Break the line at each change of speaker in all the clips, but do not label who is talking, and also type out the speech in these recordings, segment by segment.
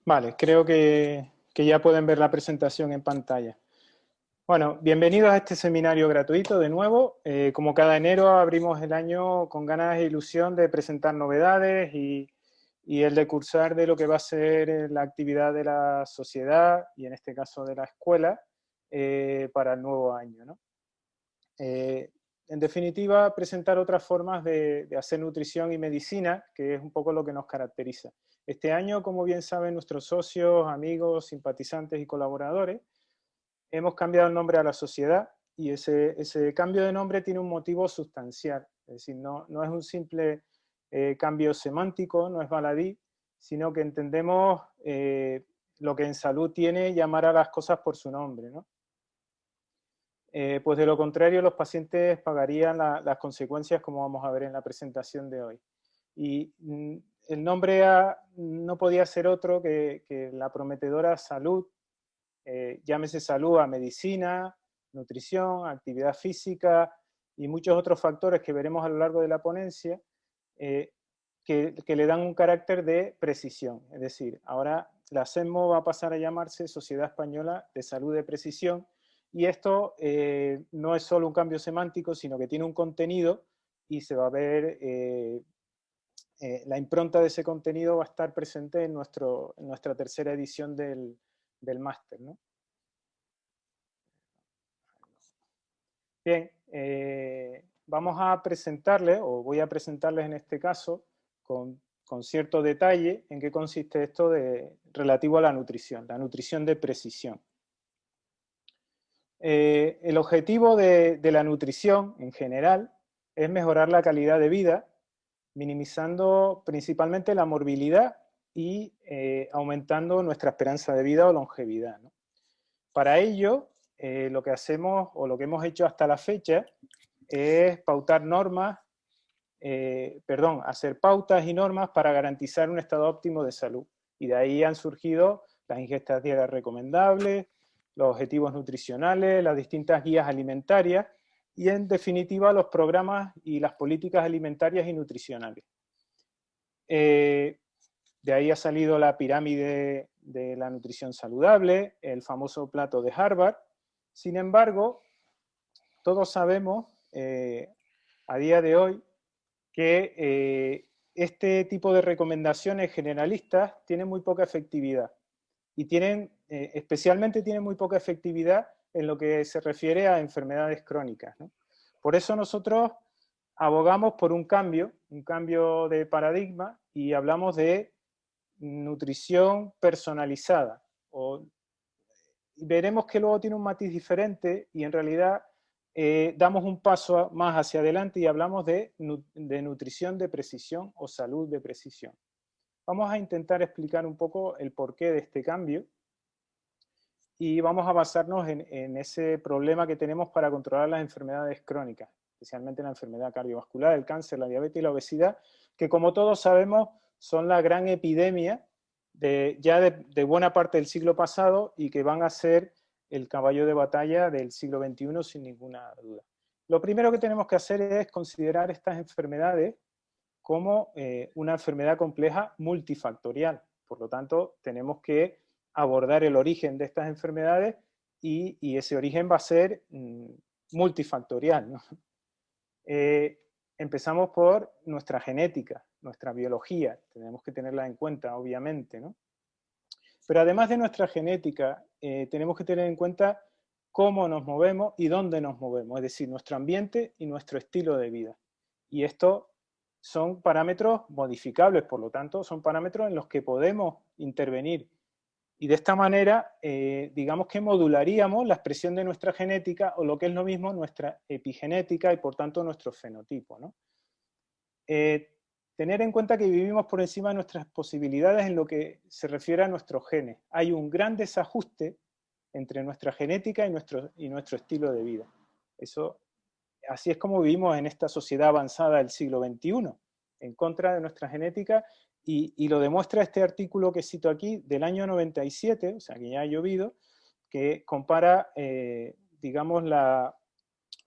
Vale, creo que ya pueden ver la presentación en pantalla. Bueno, bienvenidos a este seminario gratuito de nuevo. Como cada enero abrimos el año con ganas e ilusión de presentar novedades y el de cursar de lo que va a ser la actividad de la sociedad y en este caso de la escuela para el nuevo año, ¿no? En definitiva, presentar otras formas de hacer nutrición y medicina, que es un poco lo que nos caracteriza. Este año, como bien saben nuestros socios, amigos, simpatizantes y colaboradores, hemos cambiado el nombre a la sociedad y ese cambio de nombre tiene un motivo sustancial. Es decir, no es un simple cambio semántico, no es baladí, sino que entendemos lo que en salud tiene llamar a las cosas por su nombre, ¿no? Pues de lo contrario, los pacientes pagarían las consecuencias, como vamos a ver en la presentación de hoy. Y el nombre no podía ser otro que la prometedora salud, llámese salud a medicina, nutrición, actividad física y muchos otros factores que veremos a lo largo de la ponencia, que le dan un carácter de precisión. Es decir, ahora la SESMO va a pasar a llamarse Sociedad Española de Salud de Precisión, y esto no es solo un cambio semántico, sino que tiene un contenido y se va a ver, la impronta de ese contenido va a estar presente en nuestra tercera edición del máster, ¿no? Bien, vamos a presentarles, o voy a presentarles en este caso, con cierto detalle, en qué consiste esto relativo a la nutrición de precisión. El objetivo de la nutrición en general es mejorar la calidad de vida, minimizando principalmente la morbilidad y aumentando nuestra esperanza de vida o longevidad, ¿no? Para ello, lo que hacemos o lo que hemos hecho hasta la fecha es pautar normas, hacer pautas y normas para garantizar un estado óptimo de salud. Y de ahí han surgido las ingestas diarias recomendables, los objetivos nutricionales, las distintas guías alimentarias y, en definitiva, los programas y las políticas alimentarias y nutricionales. De ahí ha salido la pirámide de la nutrición saludable, el famoso plato de Harvard. Sin embargo, todos sabemos a día de hoy que este tipo de recomendaciones generalistas tienen muy poca efectividad y especialmente tienen muy poca efectividad en lo que se refiere a enfermedades crónicas, ¿no? Por eso nosotros abogamos por un cambio de paradigma y hablamos de nutrición personalizada. Veremos que luego tiene un matiz diferente y en realidad damos un paso más hacia adelante y hablamos de nutrición de precisión o salud de precisión. Vamos a intentar explicar un poco el porqué de este cambio y vamos a basarnos en ese problema que tenemos para controlar las enfermedades crónicas, especialmente la enfermedad cardiovascular, el cáncer, la diabetes y la obesidad, que como todos sabemos son la gran epidemia de buena parte del siglo pasado y que van a ser el caballo de batalla del siglo XXI sin ninguna duda. Lo primero que tenemos que hacer es considerar estas enfermedades como una enfermedad compleja multifactorial. Por lo tanto, tenemos que abordar el origen de estas enfermedades y ese origen va a ser multifactorial, ¿no? Empezamos por nuestra genética, nuestra biología, tenemos que tenerla en cuenta, obviamente, ¿no? Pero además de nuestra genética, tenemos que tener en cuenta cómo nos movemos y dónde nos movemos, es decir, nuestro ambiente y nuestro estilo de vida. Y esto son parámetros modificables, por lo tanto, son parámetros en los que podemos intervenir. Y de esta manera, digamos que modularíamos la expresión de nuestra genética, o lo que es lo mismo, nuestra epigenética y por tanto nuestro fenotipo, ¿no? Tener en cuenta que vivimos por encima de nuestras posibilidades en lo que se refiere a nuestros genes. Hay un gran desajuste entre nuestra genética y nuestro estilo de vida. Así es como vivimos en esta sociedad avanzada del siglo XXI, en contra de nuestra genética, y lo demuestra este artículo que cito aquí, del año 97, o sea que ya ha llovido, que compara, digamos,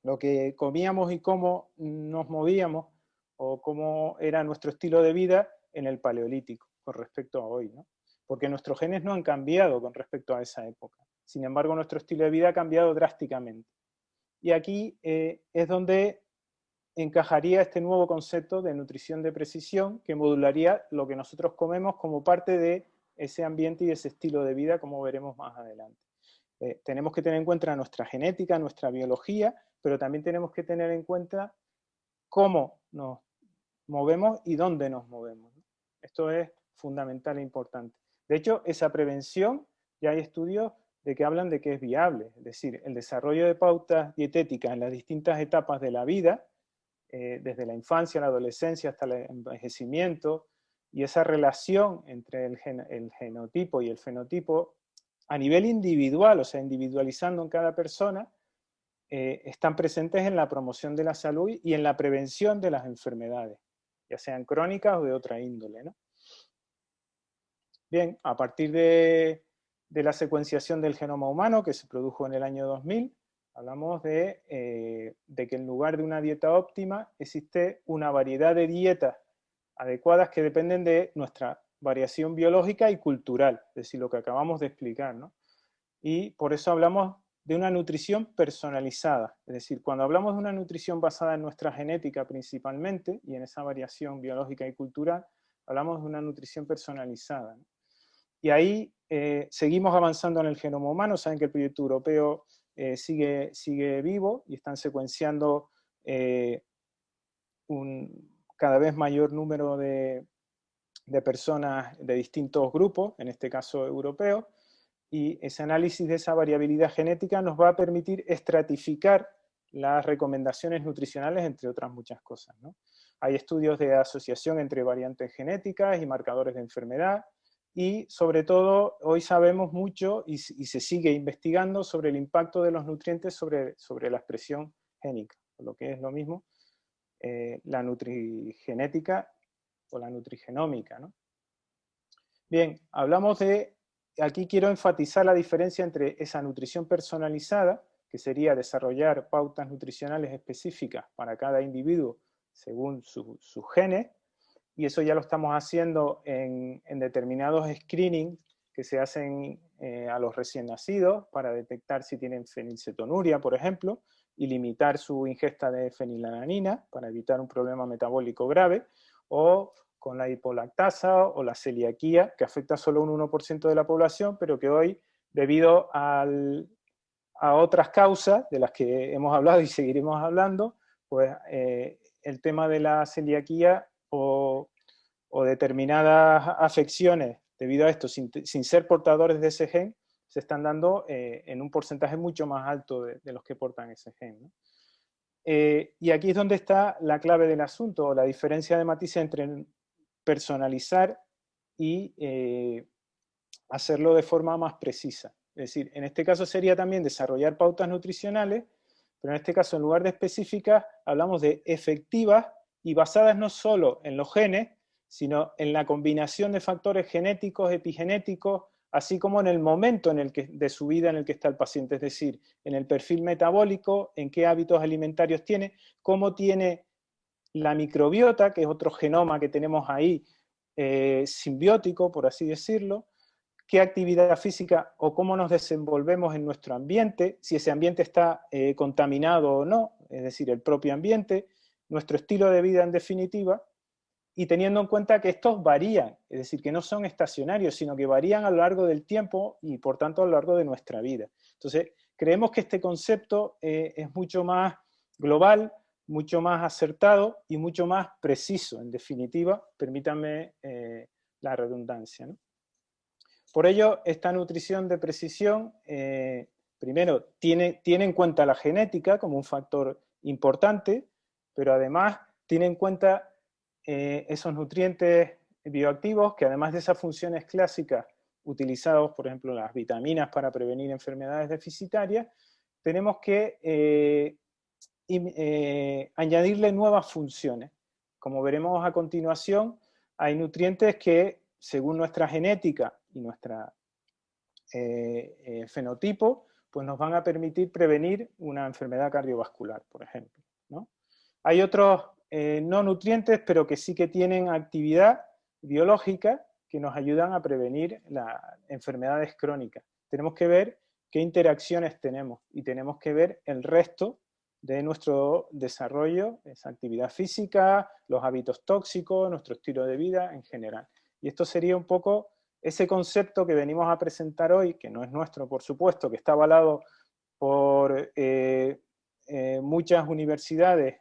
lo que comíamos y cómo nos movíamos, o cómo era nuestro estilo de vida en el Paleolítico, con respecto a hoy, ¿no? porque nuestros genes no han cambiado con respecto a esa época. Sin embargo, nuestro estilo de vida ha cambiado drásticamente. Y aquí es donde encajaría este nuevo concepto de nutrición de precisión, que modularía lo que nosotros comemos como parte de ese ambiente y ese estilo de vida, como veremos más adelante. Tenemos que tener en cuenta nuestra genética, nuestra biología, pero también tenemos que tener en cuenta cómo nos movemos y dónde nos movemos. Esto es fundamental e importante. De hecho, esa prevención, ya hay estudios de que hablan de que es viable, es decir, el desarrollo de pautas dietéticas en las distintas etapas de la vida, desde la infancia, la adolescencia hasta el envejecimiento, y esa relación entre el genotipo y el fenotipo a nivel individual, o sea, individualizando en cada persona, están presentes en la promoción de la salud y en la prevención de las enfermedades, ya sean crónicas o de otra índole, ¿no? Bien, a partir de la secuenciación del genoma humano que se produjo en el año 2000, hablamos de que en lugar de una dieta óptima existe una variedad de dietas adecuadas que dependen de nuestra variación biológica y cultural, es decir, lo que acabamos de explicar, ¿no? Y por eso hablamos de una nutrición personalizada, es decir, cuando hablamos de una nutrición basada en nuestra genética principalmente y en esa variación biológica y cultural, hablamos de una nutrición personalizada, ¿no? Y ahí seguimos avanzando en el genoma humano. Saben que el proyecto europeo sigue vivo y están secuenciando un cada vez mayor número de personas de distintos grupos, en este caso europeos, y ese análisis de esa variabilidad genética nos va a permitir estratificar las recomendaciones nutricionales, entre otras muchas cosas, ¿no? Hay estudios de asociación entre variantes genéticas y marcadores de enfermedad, y sobre todo hoy sabemos mucho y se sigue investigando sobre el impacto de los nutrientes sobre la expresión génica, lo que es lo mismo la nutrigenética o la nutrigenómica, ¿no? Bien, hablamos de, aquí quiero enfatizar la diferencia entre esa nutrición personalizada, que sería desarrollar pautas nutricionales específicas para cada individuo según sus genes, y eso ya lo estamos haciendo en determinados screenings que se hacen a los recién nacidos para detectar si tienen fenilcetonuria, por ejemplo, y limitar su ingesta de fenilalanina para evitar un problema metabólico grave, o con la hipolactasa o la celiaquía, que afecta solo un 1% de la población, pero que hoy, debido a otras causas de las que hemos hablado y seguiremos hablando, pues el tema de la celiaquía o determinadas afecciones debido a esto, sin ser portadores de ese gen, se están dando en un porcentaje mucho más alto de los que portan ese gen, ¿no? Y aquí es donde está la clave del asunto, o la diferencia de matices entre personalizar y hacerlo de forma más precisa. Es decir, en este caso sería también desarrollar pautas nutricionales, pero en este caso en lugar de específicas hablamos de efectivas y basadas no solo en los genes, sino en la combinación de factores genéticos, epigenéticos, así como en el momento de su vida en el que está el paciente, es decir, en el perfil metabólico, en qué hábitos alimentarios tiene, cómo tiene la microbiota, que es otro genoma que tenemos ahí, simbiótico, por así decirlo, qué actividad física o cómo nos desenvolvemos en nuestro ambiente, si ese ambiente está contaminado o no, es decir, el propio ambiente, nuestro estilo de vida en definitiva, y teniendo en cuenta que estos varían, es decir, que no son estacionarios, sino que varían a lo largo del tiempo y por tanto a lo largo de nuestra vida. Entonces, creemos que este concepto es mucho más global, mucho más acertado y mucho más preciso, en definitiva, permítanme la redundancia, ¿no? Por ello, esta nutrición de precisión, primero, tiene en cuenta la genética como un factor importante, pero además tiene en cuenta esos nutrientes bioactivos que además de esas funciones clásicas utilizados, por ejemplo, las vitaminas para prevenir enfermedades deficitarias, tenemos que añadirle nuevas funciones. Como veremos a continuación, hay nutrientes que, según nuestra genética y nuestro fenotipo, pues nos van a permitir prevenir una enfermedad cardiovascular, por ejemplo, ¿no? Hay otros no nutrientes, pero que sí que tienen actividad biológica, que nos ayudan a prevenir las enfermedades crónicas. Tenemos que ver qué interacciones tenemos y tenemos que ver el resto de nuestro desarrollo, esa actividad física, los hábitos tóxicos, nuestro estilo de vida en general. Y esto sería un poco ese concepto que venimos a presentar hoy, que no es nuestro, por supuesto, que está avalado por muchas universidades,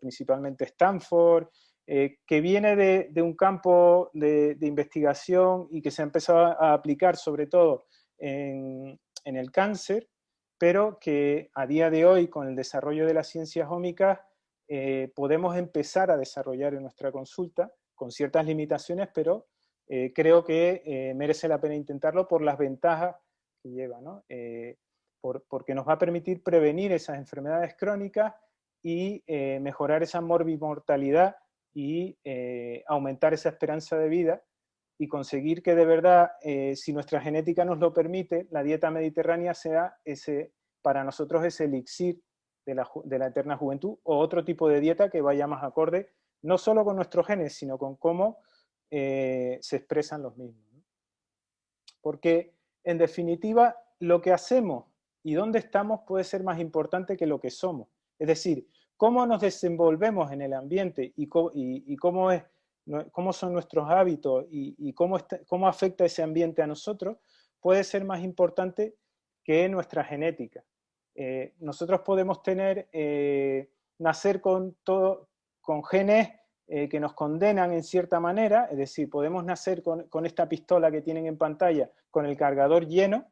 principalmente Stanford, que viene de un campo de investigación y que se ha empezado a aplicar sobre todo en el cáncer, pero que a día de hoy, con el desarrollo de las ciencias ómicas, podemos empezar a desarrollar en nuestra consulta, con ciertas limitaciones, pero creo que merece la pena intentarlo por las ventajas que lleva, ¿no? Porque nos va a permitir prevenir esas enfermedades crónicas y mejorar esa morbimortalidad y aumentar esa esperanza de vida y conseguir que de verdad, si nuestra genética nos lo permite, la dieta mediterránea sea para nosotros ese elixir de la eterna juventud, o otro tipo de dieta que vaya más acorde, no solo con nuestros genes, sino con cómo se expresan los mismos. Porque, en definitiva, lo que hacemos y dónde estamos puede ser más importante que lo que somos. Es decir, cómo nos desenvolvemos en el ambiente y cómo son nuestros hábitos y cómo afecta ese ambiente a nosotros, puede ser más importante que nuestra genética. Nosotros podemos nacer con genes que nos condenan en cierta manera, es decir, podemos nacer con esta pistola que tienen en pantalla, con el cargador lleno,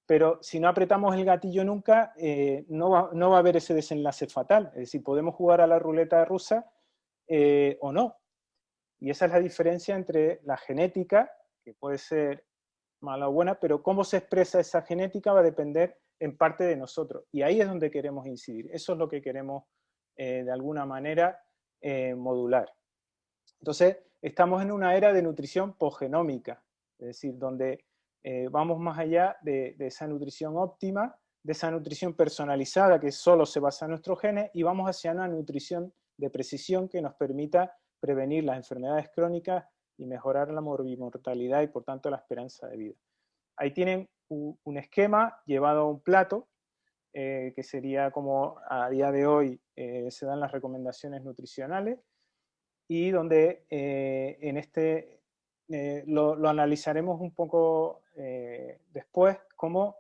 pero si no apretamos el gatillo nunca, no va a haber ese desenlace fatal. Es decir, podemos jugar a la ruleta rusa o no. Y esa es la diferencia entre la genética, que puede ser mala o buena, pero cómo se expresa esa genética va a depender en parte de nosotros. Y ahí es donde queremos incidir. Eso es lo que queremos, de alguna manera, modular. Entonces, estamos en una era de nutrición posgenómica, es decir, donde vamos más allá de esa nutrición óptima, de esa nutrición personalizada que solo se basa en nuestros genes, y vamos hacia una nutrición de precisión que nos permita prevenir las enfermedades crónicas y mejorar la morbimortalidad y por tanto la esperanza de vida. Ahí tienen un esquema llevado a un plato, que sería como a día de hoy se dan las recomendaciones nutricionales, y donde lo analizaremos un poco después, como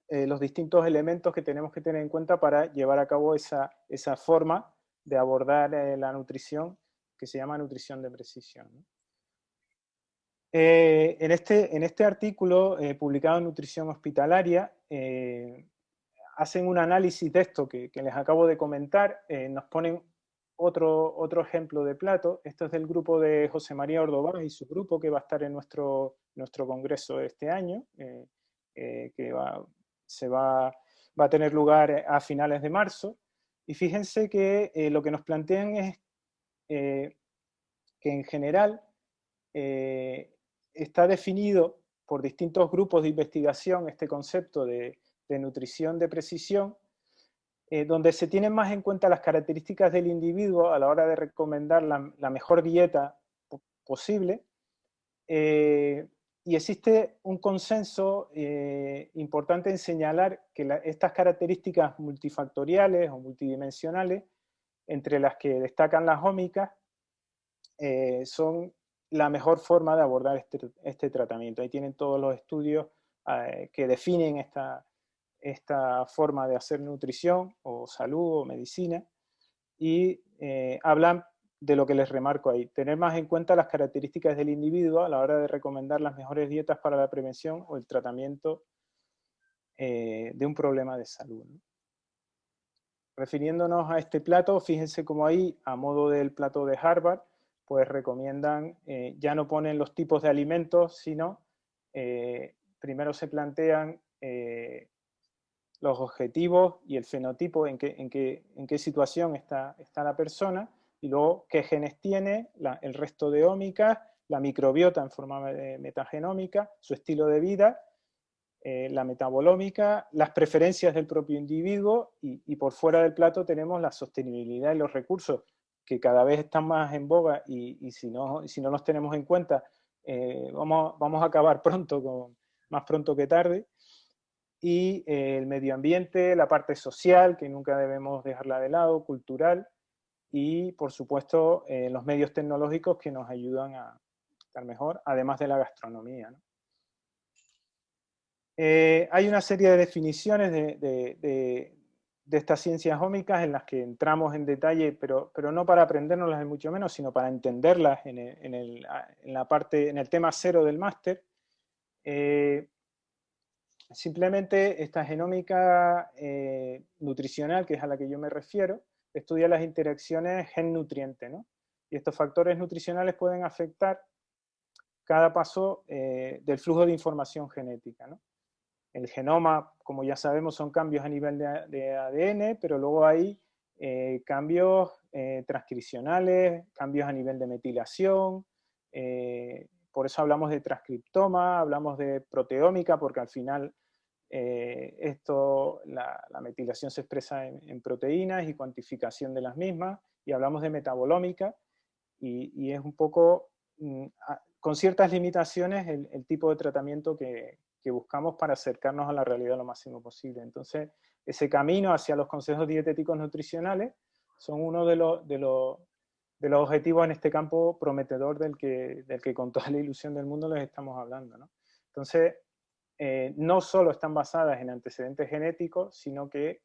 los distintos elementos que tenemos que tener en cuenta para llevar a cabo esa forma de abordar la nutrición, que se llama nutrición de precisión, ¿no? En este artículo publicado en Nutrición Hospitalaria, hacen un análisis de esto que les acabo de comentar, nos ponen otro ejemplo de plato. Esto es del grupo de José María Ordovás y su grupo, que va a estar en nuestro congreso este año, que va a tener lugar a finales de marzo. Y fíjense que lo que nos plantean es que en general está definido por distintos grupos de investigación este concepto de nutrición de precisión, donde se tienen más en cuenta las características del individuo a la hora de recomendar la mejor dieta posible, y existe un consenso importante en señalar que estas características multifactoriales o multidimensionales, entre las que destacan las ómicas, son la mejor forma de abordar este tratamiento. Ahí tienen todos los estudios que definen esta forma de hacer nutrición o salud o medicina, y hablan de lo que les remarco ahí: tener más en cuenta las características del individuo a la hora de recomendar las mejores dietas para la prevención o el tratamiento de un problema de salud, ¿no? Refiriéndonos a este plato, fíjense cómo ahí, a modo del plato de Harvard, pues recomiendan, ya no ponen los tipos de alimentos, sino primero se plantean los objetivos y el fenotipo, en qué situación está la persona, y luego qué genes tiene, el resto de ómicas, la microbiota en forma de metagenómica, su estilo de vida, la metabolómica, las preferencias del propio individuo, y por fuera del plato tenemos la sostenibilidad y los recursos, que cada vez están más en boga, y si no los tenemos en cuenta, vamos a acabar pronto, más pronto que tarde. Y el medio ambiente, la parte social, que nunca debemos dejarla de lado, cultural, y por supuesto los medios tecnológicos que nos ayudan a estar mejor, además de la gastronomía, ¿no? Hay una serie de definiciones de estas ciencias ómicas en las que entramos en detalle, pero no para aprendernoslas, ni mucho menos, sino para entenderlas en el tema cero del máster. Simplemente esta genómica nutricional, que es a la que yo me refiero, estudia las interacciones gen-nutriente, ¿no? Y estos factores nutricionales pueden afectar cada paso del flujo de información genética, ¿no? El genoma, como ya sabemos, son cambios a nivel de ADN, pero luego hay cambios transcripcionales, cambios a nivel de metilación, por eso hablamos de transcriptoma, hablamos de proteómica, porque al final la metilación se expresa en proteínas y cuantificación de las mismas, y hablamos de metabolómica, y es un poco, con ciertas limitaciones, el tipo de tratamiento que buscamos para acercarnos a la realidad lo máximo posible. Entonces, ese camino hacia los consejos dietéticos nutricionales son uno de los objetivos en este campo prometedor del que con toda la ilusión del mundo les estamos hablando, ¿no? Entonces, no solo están basadas en antecedentes genéticos, sino que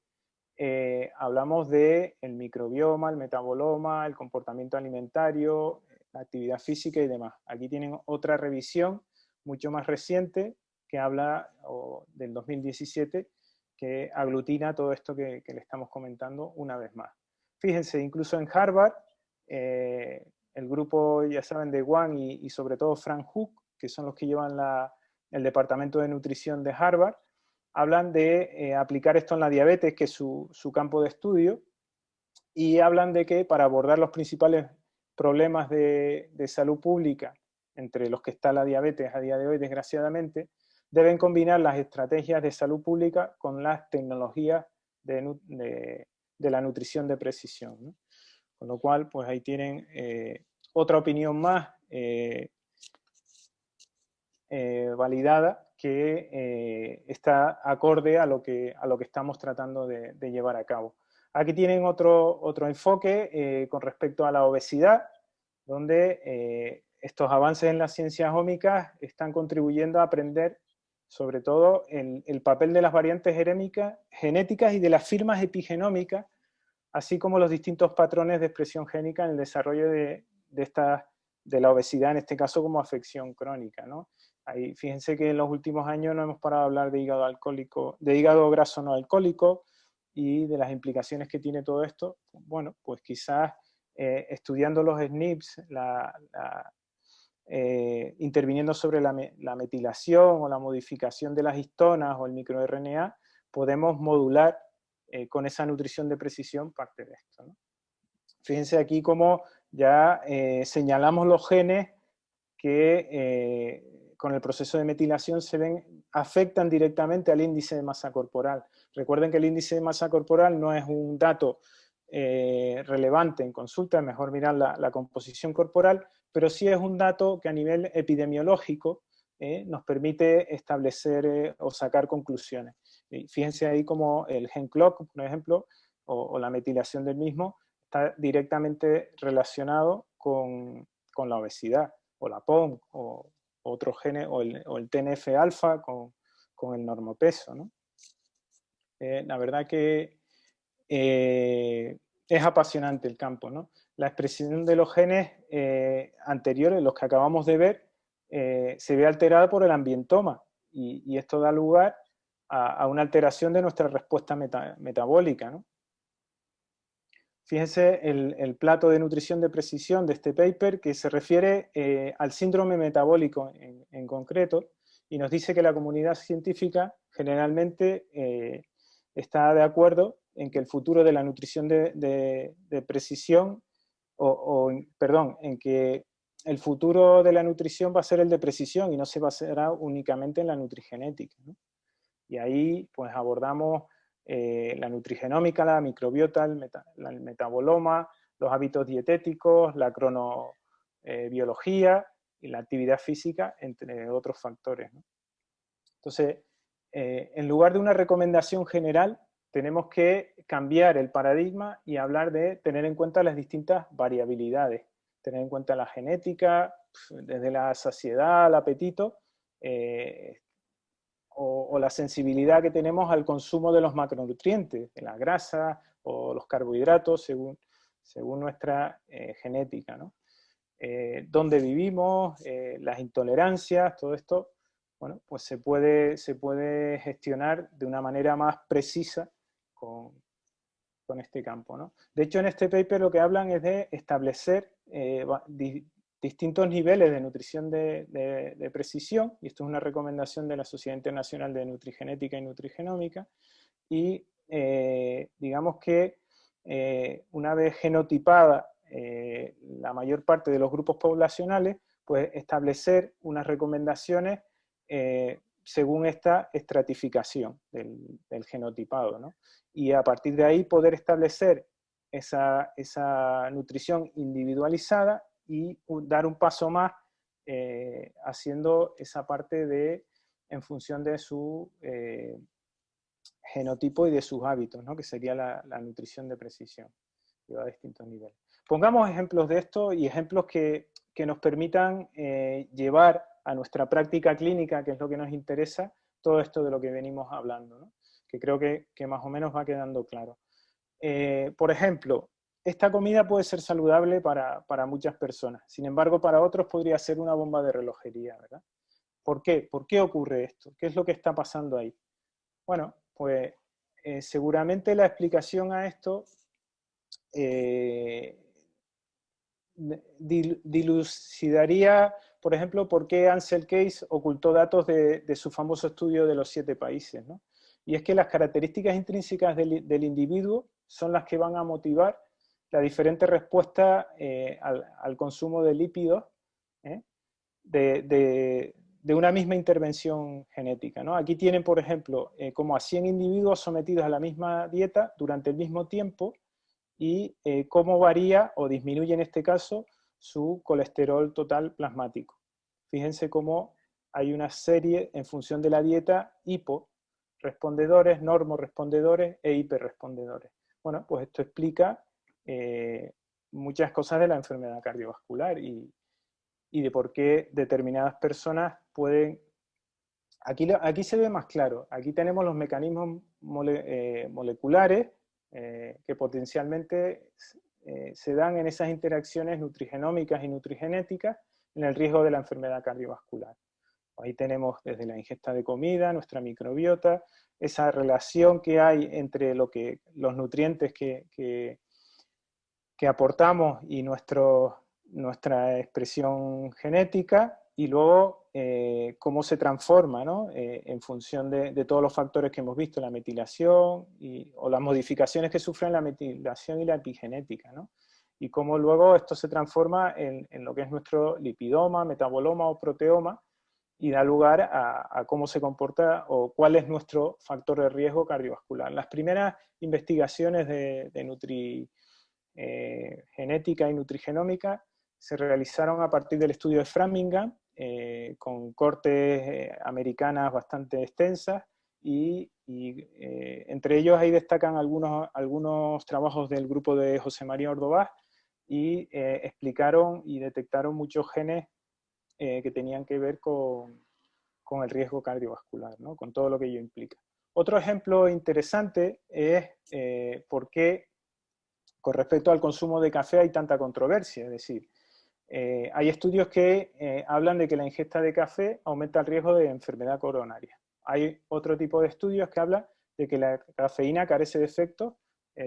hablamos del microbioma, el metaboloma, el comportamiento alimentario, la actividad física y demás. Aquí tienen otra revisión mucho más reciente que habla del 2017, que aglutina todo esto que le estamos comentando una vez más. Fíjense, incluso en Harvard, el grupo, ya saben, de Wang y sobre todo Frank Hook, que son los que llevan el departamento de nutrición de Harvard, hablan de aplicar esto en la diabetes, que es su campo de estudio, y hablan de que para abordar los principales problemas de salud pública, entre los que está la diabetes a día de hoy, desgraciadamente, deben combinar las estrategias de salud pública con las tecnologías de la nutrición de precisión, ¿no? Con lo cual, pues ahí tienen otra opinión más validada que está acorde a lo que estamos tratando de llevar a cabo. Aquí tienen otro enfoque con respecto a la obesidad, donde estos avances en las ciencias ómicas están contribuyendo a aprender sobre todo el papel de las variantes genéticas y de las firmas epigenómicas, así como los distintos patrones de expresión génica en el desarrollo de la obesidad, en este caso como afección crónica, ¿no? Ahí, fíjense que en los últimos años no hemos parado de hablar de hígado alcohólico, de hígado graso no alcohólico y de las implicaciones que tiene todo esto. Bueno, pues quizás estudiando los SNPs, interviniendo sobre la metilación o la modificación de las histonas o el microRNA, podemos modular con esa nutrición de precisión parte de esto, ¿no? Fíjense aquí cómo ya señalamos los genes que con el proceso de metilación afectan directamente al índice de masa corporal. Recuerden que el índice de masa corporal no es un dato relevante en consulta, es mejor mirar la composición corporal, pero sí es un dato que a nivel epidemiológico nos permite establecer o sacar conclusiones. Y fíjense ahí como el gen clock, por ejemplo, o la metilación del mismo, está directamente relacionado con la obesidad, o la POM, o otros genes, o el TNF-alfa con el normopeso, ¿no? La verdad que es apasionante el campo, ¿no? La expresión de los genes anteriores, los que acabamos de ver, se ve alterada por el ambientoma, y esto da lugar a una alteración de nuestra respuesta metabólica, ¿no? Fíjense el plato de nutrición de precisión de este paper, que se refiere al síndrome metabólico en concreto, y nos dice que la comunidad científica generalmente está de acuerdo en que el futuro de la nutrición de precisión, perdón, en que el futuro de la nutrición va a ser el de precisión y no se basará únicamente en la nutrigenética, ¿no? Y ahí pues abordamos la nutrigenómica, la microbiota, el metaboloma, los hábitos dietéticos, la cronobiología la actividad física, entre otros factores, ¿no? Entonces, en lugar de una recomendación general, tenemos que cambiar el paradigma y hablar de tener en cuenta las distintas variabilidades, tener en cuenta la genética, desde la saciedad al apetito, o la sensibilidad que tenemos al consumo de los macronutrientes, de la grasa o los carbohidratos, según nuestra genética, ¿no? Dónde vivimos, las intolerancias, todo esto, bueno, pues se puede gestionar de una manera más precisa con este campo, ¿no? De hecho, en este paper lo que hablan es de establecer distintos niveles de nutrición de precisión, y esto es una recomendación de la Sociedad Internacional de Nutrigenética y Nutrigenómica, y digamos que una vez genotipada la mayor parte de los grupos poblacionales, pues establecer unas recomendaciones según esta estratificación del genotipado, ¿no? Y a partir de ahí poder establecer esa nutrición individualizada y dar un paso más haciendo esa parte en función de su genotipo y de sus hábitos, ¿no? Que sería la nutrición de precisión, que va a distintos niveles. Pongamos ejemplos de esto y ejemplos que nos permitan llevar a nuestra práctica clínica, que es lo que nos interesa, todo esto de lo que venimos hablando, ¿no? Que creo que más o menos va quedando claro. Por ejemplo, esta comida puede ser saludable para muchas personas, sin embargo para otros podría ser una bomba de relojería, ¿verdad? ¿Por qué? ¿Por qué ocurre esto? ¿Qué es lo que está pasando ahí? Bueno, pues seguramente la explicación a esto dilucidaría, por ejemplo, por qué Ansel Keys ocultó datos de su famoso estudio de los 7 países, ¿no? Y es que las características intrínsecas del individuo son las que van a motivar la diferente respuesta al consumo de lípidos ¿eh? de una misma intervención genética, ¿no? Aquí tienen, por ejemplo, como a 100 individuos sometidos a la misma dieta durante el mismo tiempo, y cómo varía o disminuye en este caso su colesterol total plasmático. Fíjense cómo hay una serie en función de la dieta hiporrespondedores, normorespondedores e hiperrespondedores. Bueno, pues esto explica muchas cosas de la enfermedad cardiovascular y de por qué determinadas personas pueden... Aquí se ve más claro, aquí tenemos los mecanismos moleculares que potencialmente se dan en esas interacciones nutrigenómicas y nutrigenéticas en el riesgo de la enfermedad cardiovascular. Ahí tenemos desde la ingesta de comida, nuestra microbiota, esa relación que hay entre los nutrientes que aportamos y nuestra expresión genética, y luego cómo se transforma, ¿no? En función de todos los factores que hemos visto, la metilación o las modificaciones que sufren la metilación y la epigenética, ¿no? Y cómo luego esto se transforma en lo que es nuestro lipidoma, metaboloma o proteoma, y da lugar a cómo se comporta o cuál es nuestro factor de riesgo cardiovascular. Las primeras investigaciones de genética y nutrigenómica se realizaron a partir del estudio de Framingham, con cortes americanas bastante extensas, y entre ellos ahí destacan algunos trabajos del grupo de José María Ordovás, y explicaron y detectaron muchos genes que tenían que ver con el riesgo cardiovascular, ¿no? Con todo lo que ello implica. Otro ejemplo interesante es por qué con respecto al consumo de café hay tanta controversia. Es decir, hay estudios que hablan de que la ingesta de café aumenta el riesgo de enfermedad coronaria. Hay otro tipo de estudios que hablan de que la cafeína carece de efectos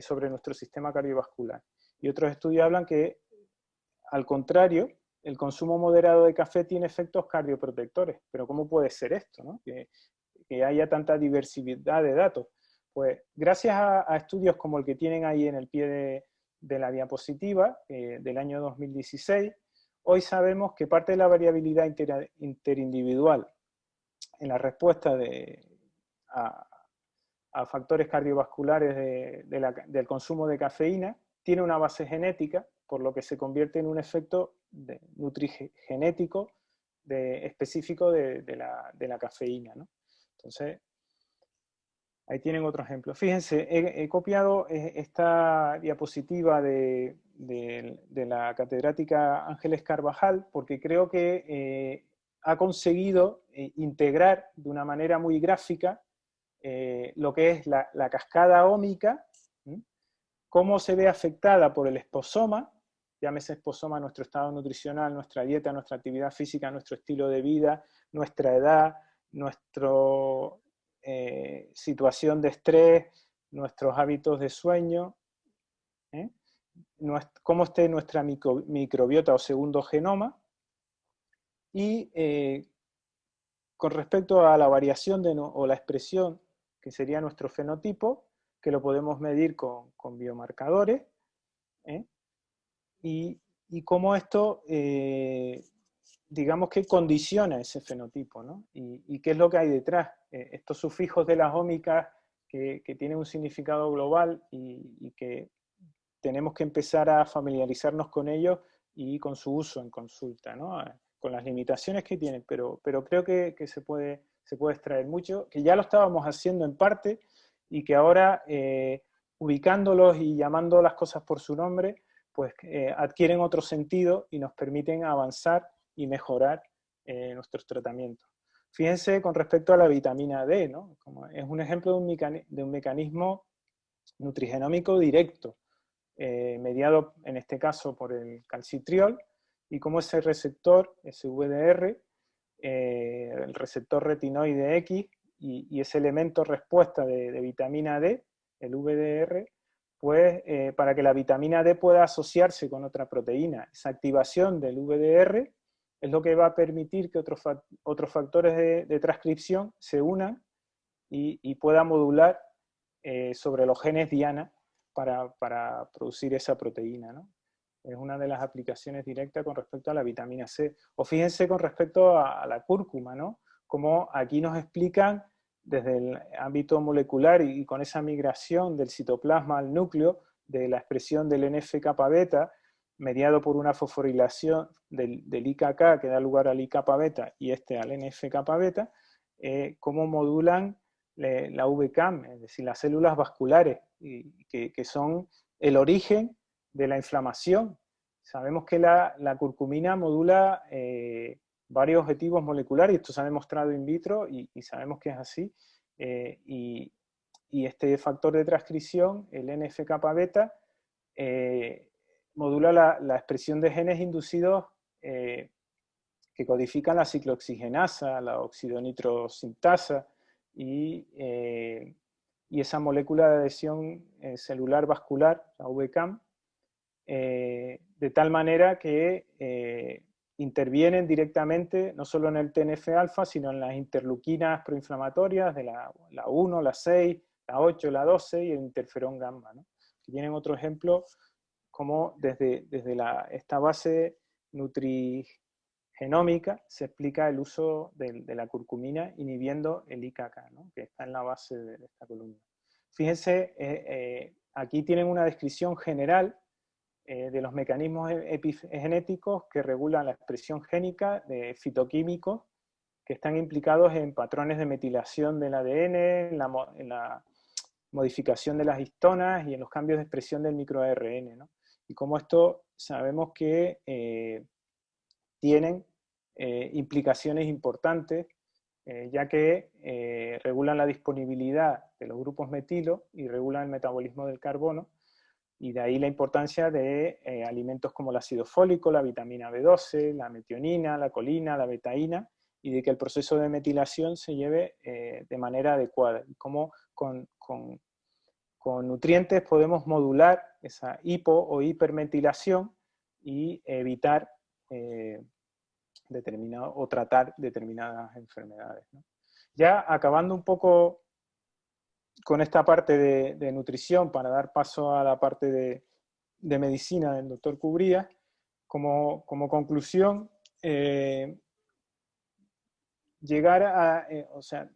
sobre nuestro sistema cardiovascular. Y otros estudios hablan que, al contrario, el consumo moderado de café tiene efectos cardioprotectores. Pero ¿cómo puede ser esto, ¿no? Que haya tanta diversidad de datos. Pues gracias a estudios como el que tienen ahí en el pie de la diapositiva, del año 2016, hoy sabemos que parte de la variabilidad interindividual en la respuesta a factores cardiovasculares del consumo de cafeína tiene una base genética, por lo que se convierte en un efecto nutrigenético específico de la cafeína, ¿no? Entonces, ahí tienen otro ejemplo. Fíjense, he copiado esta diapositiva de la catedrática Ángeles Carvajal porque creo que ha conseguido integrar de una manera muy gráfica lo que es la cascada ómica, ¿sí? Cómo se ve afectada por el esposoma, llámese esposoma nuestro estado nutricional, nuestra dieta, nuestra actividad física, nuestro estilo de vida, nuestra edad, nuestra situación de estrés, nuestros hábitos de sueño, ¿eh? Cómo esté nuestra microbiota o segundo genoma, y con respecto a la variación o la expresión, que sería nuestro fenotipo, que lo podemos medir con biomarcadores, ¿eh? y cómo esto, digamos que condiciona ese fenotipo, ¿no? Y qué es lo que hay detrás. Estos sufijos de las ómicas que tienen un significado global y que tenemos que empezar a familiarizarnos con ellos y con su uso en consulta, ¿no? Con las limitaciones que tienen, pero creo que se puede extraer mucho, que ya lo estábamos haciendo en parte y que ahora, ubicándolos y llamando las cosas por su nombre, pues adquieren otro sentido y nos permiten avanzar y mejorar nuestros tratamientos. Fíjense con respecto a la vitamina D, ¿no? Como es un ejemplo de un mecanismo nutrigenómico directo, mediado en este caso por el calcitriol, y cómo ese receptor, ese VDR, el receptor retinoide X, y ese elemento respuesta de vitamina D, el VDR, pues para que la vitamina D pueda asociarse con otra proteína. Esa activación del VDR es lo que va a permitir que otros factores de transcripción se unan y puedan modular sobre los genes diana para producir esa proteína, ¿no? Es una de las aplicaciones directas con respecto a la vitamina C. O fíjense con respecto a la cúrcuma, ¿no? Como aquí nos explican desde el ámbito molecular y con esa migración del citoplasma al núcleo, de la expresión del NF-kappa beta, mediado por una fosforilación del IKK que da lugar al I-kappa beta y al NF-kappa beta, cómo modulan la VCAM, es decir, las células vasculares, que son el origen de la inflamación. Sabemos que la curcumina modula varios objetivos moleculares, y esto se ha demostrado in vitro y sabemos que es así, y este factor de transcripción, el NF-kappa beta, modula la expresión de genes inducidos que codifican la ciclooxigenasa, la oxidonitrosintasa y esa molécula de adhesión celular vascular, la VCAM, de tal manera que intervienen directamente no solo en el TNF-alfa, sino en las interleuquinas proinflamatorias de la 1, la 6, la 8, la 12 y el interferón gamma, ¿no? Que tienen otro ejemplo como desde esta base nutrigenómica se explica el uso de la curcumina inhibiendo el IKK, ¿no? Que está en la base de esta columna. Fíjense, aquí tienen una descripción general de los mecanismos epigenéticos que regulan la expresión génica de fitoquímicos que están implicados en patrones de metilación del ADN, en la modificación de las histonas y en los cambios de expresión del microARN, ¿no? Y como esto sabemos que tienen implicaciones importantes, ya que regulan la disponibilidad de los grupos metilo y regulan el metabolismo del carbono, y de ahí la importancia de alimentos como el ácido fólico, la vitamina B12, la metionina, la colina, la betaína, y de que el proceso de metilación se lleve de manera adecuada. Y cómo con nutrientes podemos modular esa hipo o hipermetilación y evitar o tratar determinadas enfermedades, ¿no? Ya acabando un poco con esta parte de nutrición para dar paso a la parte de medicina del doctor Cubría, como conclusión, llegar a, o sea,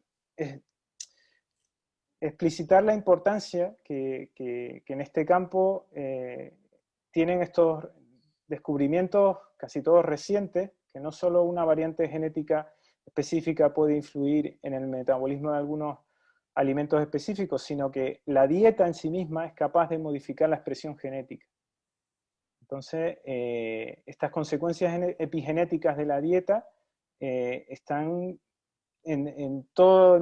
explicitar la importancia que en este campo tienen estos descubrimientos, casi todos recientes, que no solo una variante genética específica puede influir en el metabolismo de algunos alimentos específicos, sino que la dieta en sí misma es capaz de modificar la expresión genética. Entonces, estas consecuencias epigenéticas de la dieta están en toda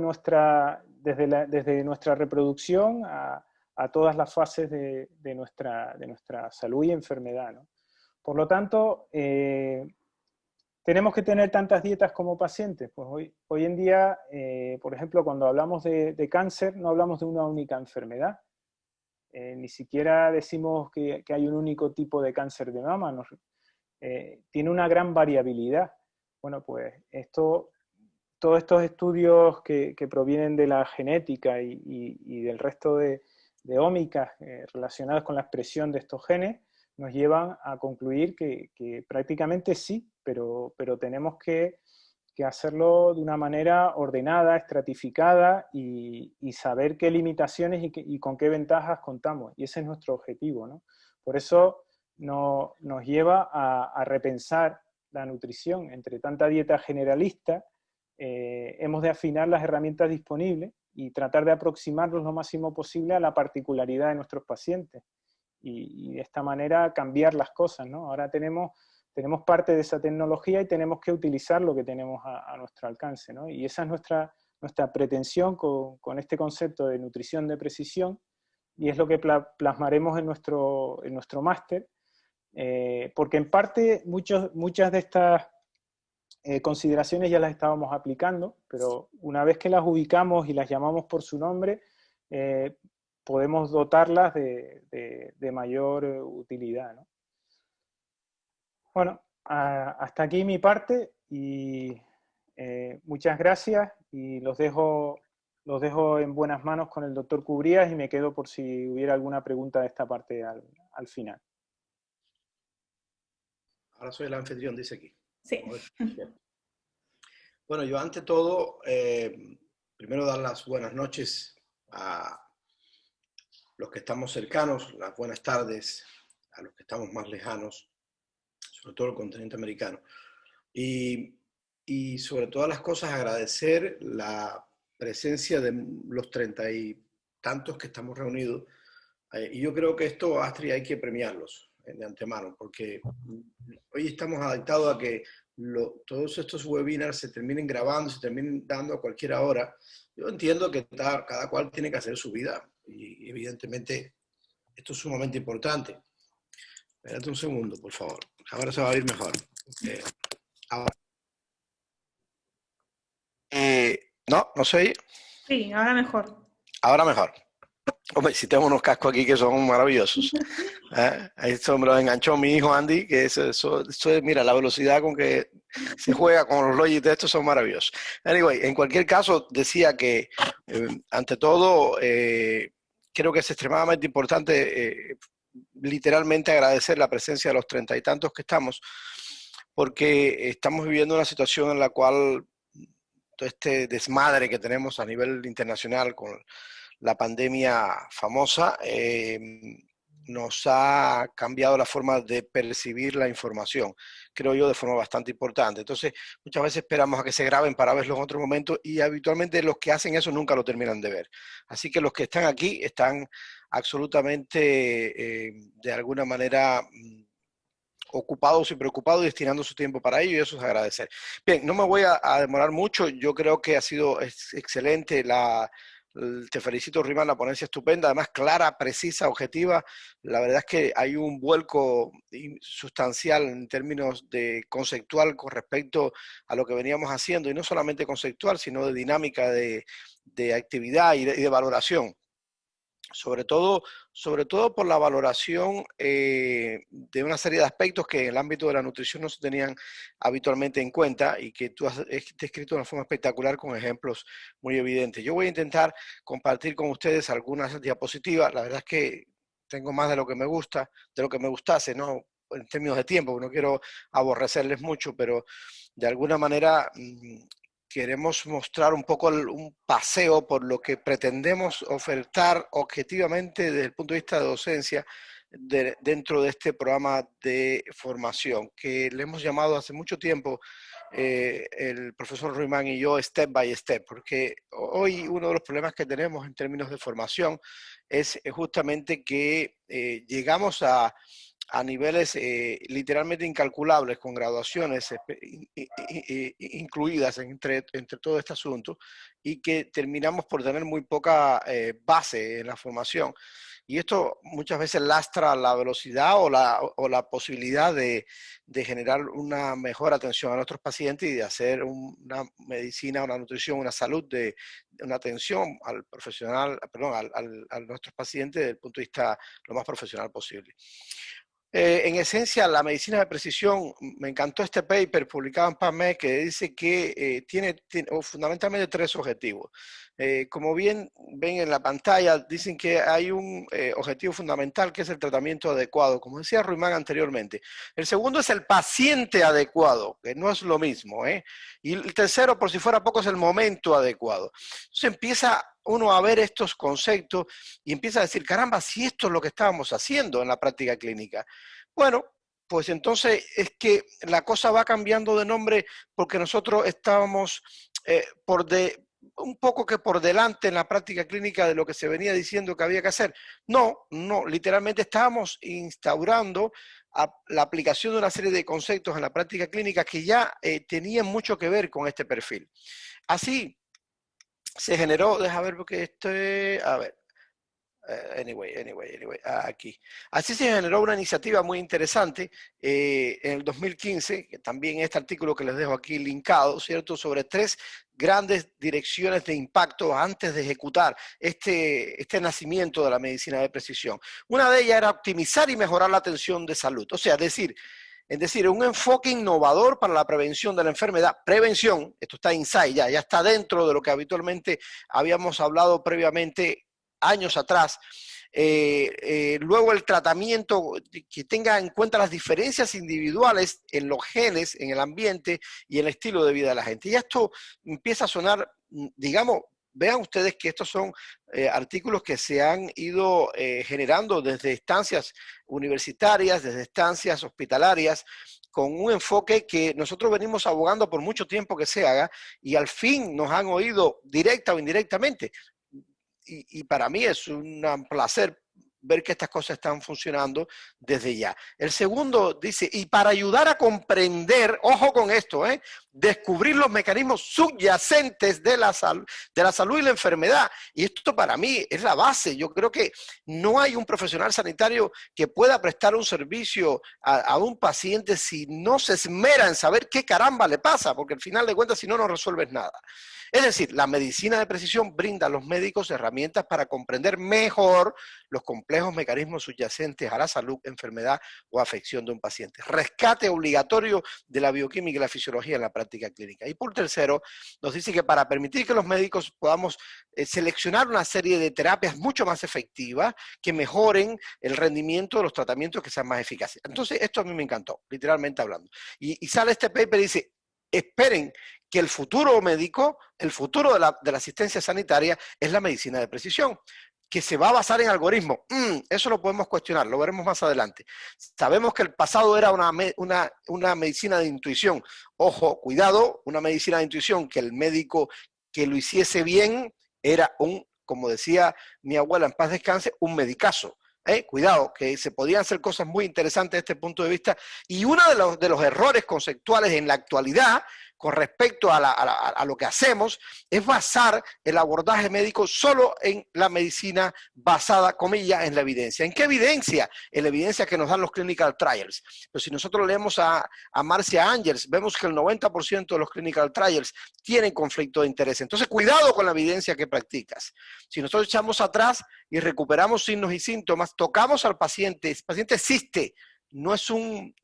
desde nuestra reproducción a todas las fases de nuestra salud y enfermedad, ¿no? Por lo tanto, tenemos que tener tantas dietas como pacientes. Pues hoy en día, por ejemplo, cuando hablamos de cáncer, no hablamos de una única enfermedad. Ni siquiera decimos que hay un único tipo de cáncer de mama. Tiene una gran variabilidad. Bueno, pues todos estos estudios que provienen de la genética y del resto de ómicas relacionadas con la expresión de estos genes nos llevan a concluir que prácticamente sí, pero tenemos que hacerlo de una manera ordenada, estratificada y saber qué limitaciones y con qué ventajas contamos. Y ese es nuestro objetivo, ¿no? Por eso nos lleva a repensar la nutrición. Entre tanta dieta generalista, hemos de afinar las herramientas disponibles y tratar de aproximarnos lo máximo posible a la particularidad de nuestros pacientes. Y de esta manera cambiar las cosas, ¿no? Ahora tenemos parte de esa tecnología y tenemos que utilizar lo que tenemos a nuestro alcance, ¿no? Y esa es nuestra pretensión con este concepto de nutrición de precisión, y es lo que plasmaremos en nuestro máster, porque en parte muchas de estas consideraciones ya las estábamos aplicando, pero una vez que las ubicamos y las llamamos por su nombre, podemos dotarlas de mayor utilidad, ¿no? Bueno, hasta aquí mi parte y muchas gracias, y los dejo en buenas manos con el doctor Cubrías, y me quedo por si hubiera alguna pregunta de esta parte al final.
Ahora soy el anfitrión, dice aquí.
Sí.
Bueno, yo ante todo, primero dar las buenas noches a los que estamos cercanos, las buenas tardes a los que estamos más lejanos, sobre todo el continente americano. Y sobre todas las cosas agradecer la presencia de los 30 y tantos que estamos reunidos. Y yo creo que esto, Astrid, hay que premiarlos de antemano, porque hoy estamos adaptados a que todos estos webinars se terminen grabando, se terminen dando a cualquier hora. Yo entiendo que cada cual tiene que hacer su vida y evidentemente esto es sumamente importante. Espérate un segundo, por favor. Ahora se va a oír mejor. Ahora. No se oye.
Sí, ahora mejor.
Ahora mejor. Hombre, si tengo unos cascos aquí que son maravillosos. Esto me lo enganchó mi hijo Andy, que eso es, mira, la velocidad con que se juega con los Logitech, estos son maravillosos. Anyway, en cualquier caso, decía que ante todo, creo que es extremadamente importante literalmente agradecer la presencia de los 30 y tantos que estamos, porque estamos viviendo una situación en la cual todo este desmadre que tenemos a nivel internacional con la pandemia famosa nos ha cambiado la forma de percibir la información, creo yo, de forma bastante importante. Entonces, muchas veces esperamos a que se graben para verlos en otro momento, y habitualmente los que hacen eso nunca lo terminan de ver. Así que los que están aquí están absolutamente, de alguna manera, ocupados y preocupados y destinando su tiempo para ello, y eso es agradecer. Bien, no me voy a demorar mucho. Yo creo que ha sido excelente te felicito, Rimán, la ponencia estupenda, además clara, precisa, objetiva. La verdad es que hay un vuelco sustancial en términos de conceptual con respecto a lo que veníamos haciendo, y no solamente conceptual, sino de dinámica de actividad y de valoración. Sobre todo por la valoración de una serie de aspectos que en el ámbito de la nutrición no se tenían habitualmente en cuenta, y que tú has descrito de una forma espectacular con ejemplos muy evidentes. Yo voy a intentar compartir con ustedes algunas diapositivas. La verdad es que tengo más de lo que me gusta, de lo que me gustase, ¿no? En términos de tiempo, no quiero aborrecerles mucho, pero de alguna manera queremos mostrar un poco un paseo por lo que pretendemos ofertar objetivamente desde el punto de vista de docencia dentro de este programa de formación, que le hemos llamado hace mucho tiempo el profesor Ruimán y yo Step by Step, porque hoy uno de los problemas que tenemos en términos de formación es justamente que llegamos a niveles literalmente incalculables, con graduaciones incluidas entre todo este asunto, y que terminamos por tener muy poca base en la formación. Y esto muchas veces lastra la velocidad o la posibilidad de generar una mejor atención a nuestros pacientes y de hacer una medicina, una nutrición, una salud, una atención al profesional, perdón, a nuestros pacientes desde el punto de vista lo más profesional posible. En esencia, la medicina de precisión, me encantó este paper publicado en PubMed que dice que tiene fundamentalmente 3 objetivos. Como bien ven en la pantalla, dicen que hay un objetivo fundamental que es el tratamiento adecuado, como decía Ruimán anteriormente. El segundo es el paciente adecuado, que no es lo mismo, ¿eh? Y el tercero, por si fuera poco, es el momento adecuado. Entonces empieza uno a ver estos conceptos y empieza a decir, caramba, si esto es lo que estábamos haciendo en la práctica clínica. Bueno, pues entonces es que la cosa va cambiando de nombre porque nosotros estábamos un poco que por delante en la práctica clínica de lo que se venía diciendo que había que hacer. No, literalmente estábamos instaurando la aplicación de una serie de conceptos en la práctica clínica que ya tenían mucho que ver con este perfil. Así se generó, deja ver porque a ver, anyway, aquí. Así se generó una iniciativa muy interesante en el 2015, que también este artículo que les dejo aquí linkado, ¿cierto? Sobre 3 grandes direcciones de impacto antes de ejecutar este nacimiento de la medicina de precisión. Una de ellas era optimizar y mejorar la atención de salud, o sea, es decir, un enfoque innovador para la prevención de la enfermedad. Prevención, esto está inside, ya está dentro de lo que habitualmente habíamos hablado previamente años atrás. Luego el tratamiento que tenga en cuenta las diferencias individuales en los genes, en el ambiente y en el estilo de vida de la gente. Y esto empieza a sonar, digamos, vean ustedes que estos son artículos que se han ido generando desde estancias universitarias, desde estancias hospitalarias, con un enfoque que nosotros venimos abogando por mucho tiempo que se haga y al fin nos han oído directa o indirectamente. Y para mí es un placer ver que estas cosas están funcionando desde ya. El segundo dice, y para ayudar a comprender, ojo con esto, descubrir los mecanismos subyacentes de la salud y la enfermedad. Y esto para mí es la base. Yo creo que no hay un profesional sanitario que pueda prestar un servicio a un paciente si no se esmera en saber qué caramba le pasa, porque al final de cuentas si no, no resuelves nada. Es decir, la medicina de precisión brinda a los médicos herramientas para comprender mejor los complejos mecanismos subyacentes a la salud, enfermedad o afección de un paciente. Rescate obligatorio de la bioquímica y la fisiología en la práctica clínica. Y por tercero, nos dice que para permitir que los médicos podamos seleccionar una serie de terapias mucho más efectivas que mejoren el rendimiento de los tratamientos que sean más eficaces. Entonces, esto a mí me encantó, literalmente hablando. Y sale este paper y dice, esperen que el futuro médico, el futuro de la asistencia sanitaria es la medicina de precisión, que se va a basar en algoritmos. Eso lo podemos cuestionar, lo veremos más adelante. Sabemos que el pasado era una medicina de intuición. Ojo, cuidado, una medicina de intuición que el médico que lo hiciese bien era como decía mi abuela en paz descanse, un medicazo. Cuidado, que se podían hacer cosas muy interesantes desde este punto de vista. Y uno de los errores conceptuales en la actualidad con respecto a lo que hacemos es basar el abordaje médico solo en la medicina basada, comillas, en la evidencia. ¿En qué evidencia? En la evidencia que nos dan los clinical trials. Pero si nosotros leemos a Marcia Angels, vemos que el 90% de los clinical trials tienen conflicto de interés. Entonces, cuidado con la evidencia que practicas. Si nosotros echamos atrás y recuperamos signos y síntomas, tocamos al paciente, el paciente existe. No es un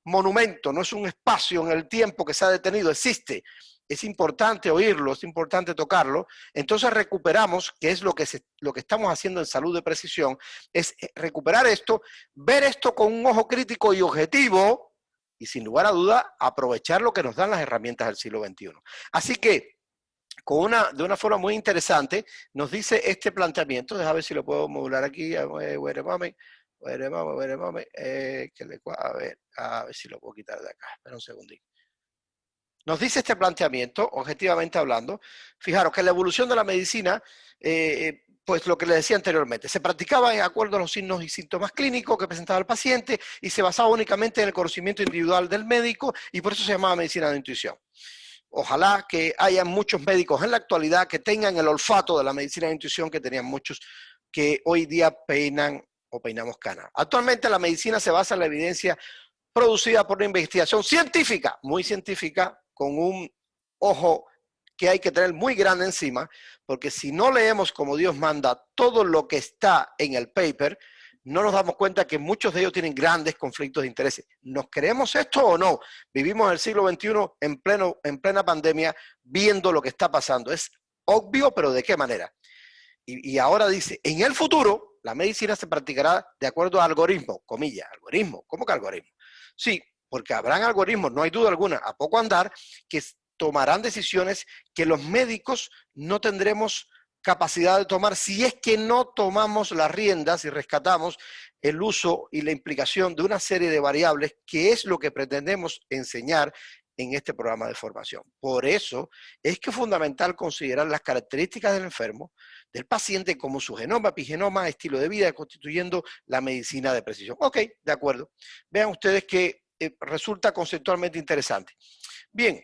monumento, no es un espacio en el tiempo que se ha detenido, existe. Es importante oírlo, es importante tocarlo. Entonces recuperamos, que es lo que estamos haciendo en salud de precisión, es recuperar esto, ver esto con un ojo crítico y objetivo, y sin lugar a duda, aprovechar lo que nos dan las herramientas del siglo XXI. Así que, de una forma muy interesante, nos dice este planteamiento, déjame ver si lo puedo modular aquí, wait a moment. A ver si lo puedo quitar de acá. Espera un segundito. Nos dice este planteamiento, objetivamente hablando, fijaros que la evolución de la medicina, pues lo que les decía anteriormente, se practicaba en acuerdo a los signos y síntomas clínicos que presentaba el paciente y se basaba únicamente en el conocimiento individual del médico y por eso se llamaba medicina de intuición. Ojalá que haya muchos médicos en la actualidad que tengan el olfato de la medicina de intuición que tenían muchos que hoy día peinan o peinamos canas. Actualmente la medicina se basa en la evidencia producida por una investigación científica, muy científica, con un ojo que hay que tener muy grande encima, porque si no leemos como Dios manda todo lo que está en el paper, no nos damos cuenta que muchos de ellos tienen grandes conflictos de intereses. ¿Nos creemos esto o no? Vivimos en el siglo XXI en plena pandemia viendo lo que está pasando. Es obvio, pero ¿de qué manera? Y ahora dice, en el futuro, la medicina se practicará de acuerdo a algoritmos, comillas, algoritmos. ¿Cómo que algoritmos? Sí, porque habrán algoritmos, no hay duda alguna, a poco andar, que tomarán decisiones que los médicos no tendremos capacidad de tomar si es que no tomamos las riendas y rescatamos el uso y la implicación de una serie de variables que es lo que pretendemos enseñar en este programa de formación. Por eso es que es fundamental considerar las características del enfermo, del paciente, como su genoma, epigenoma, estilo de vida, constituyendo la medicina de precisión. Ok, de acuerdo. Vean ustedes que resulta conceptualmente interesante. Bien,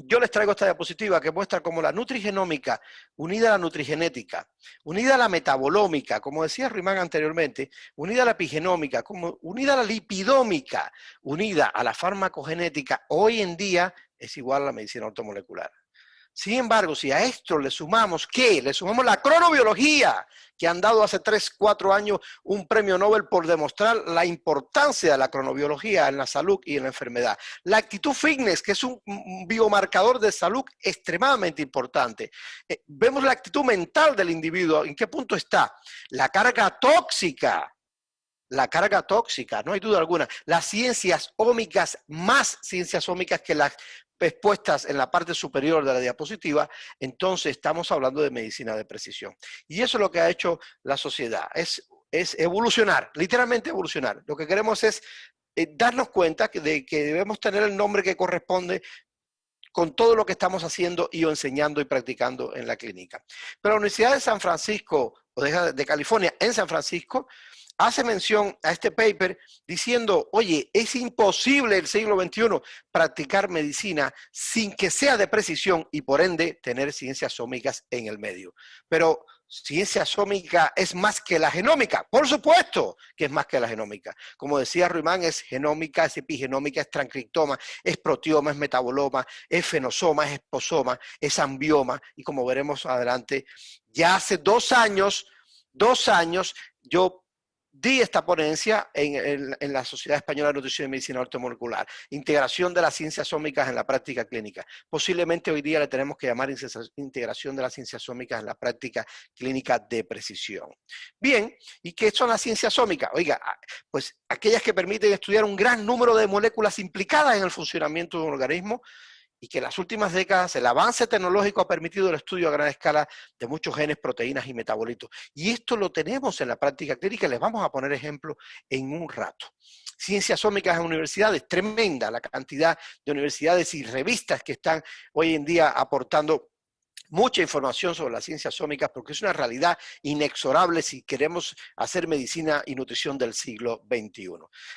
yo les traigo esta diapositiva que muestra cómo la nutrigenómica, unida a la nutrigenética, unida a la metabolómica, como decía Ruimán anteriormente, unida a la epigenómica, unida a la lipidómica, unida a la farmacogenética, hoy en día es igual a la medicina ortomolecular. Sin embargo, si a esto le sumamos, ¿qué? Le sumamos la cronobiología, que han dado hace 3, 4 años un premio Nobel por demostrar la importancia de la cronobiología en la salud y en la enfermedad. La actitud fitness, que es un biomarcador de salud extremadamente importante. Vemos la actitud mental del individuo, ¿en qué punto está? La carga tóxica. La carga tóxica, no hay duda alguna. Las ciencias ómicas, más ciencias ómicas que las expuestas en la parte superior de la diapositiva, entonces estamos hablando de medicina de precisión. Y eso es lo que ha hecho la sociedad, es evolucionar, literalmente evolucionar. Lo que queremos es darnos cuenta de que debemos tener el nombre que corresponde con todo lo que estamos haciendo y enseñando y practicando en la clínica. Pero la Universidad de San Francisco, o de California, en San Francisco, hace mención a este paper diciendo, oye, es imposible el siglo XXI practicar medicina sin que sea de precisión y por ende tener ciencias ómicas en el medio. Pero ciencia ómica es más que la genómica, por supuesto que es más que la genómica. Como decía Ruimán, es genómica, es epigenómica, es transcriptoma, es proteoma, es metaboloma, es fenosoma, es esposoma, es ambioma y como veremos adelante, ya hace 2 años, yo di esta ponencia en la Sociedad Española de Nutrición y Medicina Ortomolecular, integración de las ciencias ómicas en la práctica clínica. Posiblemente hoy día le tenemos que llamar integración de las ciencias ómicas en la práctica clínica de precisión. Bien, ¿y qué son las ciencias ómicas? Oiga, pues aquellas que permiten estudiar un gran número de moléculas implicadas en el funcionamiento de un organismo, y que en las últimas décadas el avance tecnológico ha permitido el estudio a gran escala de muchos genes, proteínas y metabolitos. Y esto lo tenemos en la práctica clínica, les vamos a poner ejemplo en un rato. Ciencias ómicas en universidades, tremenda la cantidad de universidades y revistas que están hoy en día aportando mucha información sobre las ciencias ómicas porque es una realidad inexorable si queremos hacer medicina y nutrición del siglo XXI.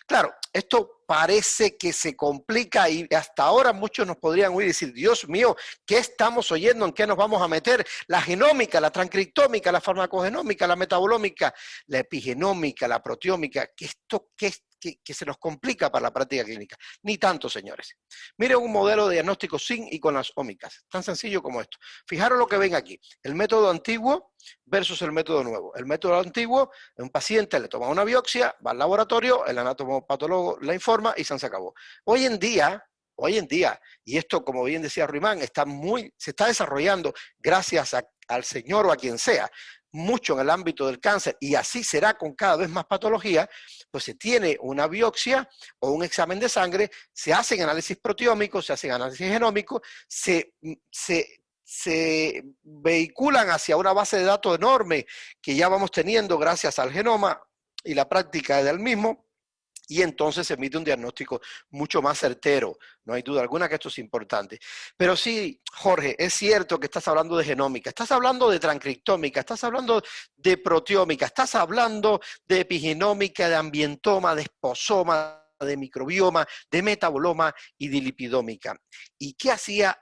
Claro, esto parece que se complica y hasta ahora muchos nos podrían oír y decir, Dios mío, ¿qué estamos oyendo? ¿En qué nos vamos a meter? La genómica, la transcriptómica, la farmacogenómica, la metabolómica, la epigenómica, la proteómica, que se nos complica para la práctica clínica. Ni tanto, señores. Miren un modelo de diagnóstico sin y con las ómicas. Tan sencillo como esto. Fijaros lo que ven aquí. El método antiguo versus el método nuevo. El método antiguo, un paciente le toma una biopsia, va al laboratorio, el anatomopatólogo la informa y se acabó. Hoy en día, y esto como bien decía Ruimán, se está desarrollando gracias al señor o a quien sea, mucho en el ámbito del cáncer, y así será con cada vez más patología, pues se tiene una biopsia o un examen de sangre, se hacen análisis proteómicos, se hacen análisis genómicos, se vehiculan hacia una base de datos enorme que ya vamos teniendo gracias al genoma, y la práctica del mismo, y entonces se emite un diagnóstico mucho más certero. No hay duda alguna que esto es importante. Pero sí, Jorge, es cierto que estás hablando de genómica, estás hablando de transcriptómica, estás hablando de proteómica, estás hablando de epigenómica, de ambientoma, de esposoma, de microbioma, de metaboloma y de lipidómica. ¿Y qué hacía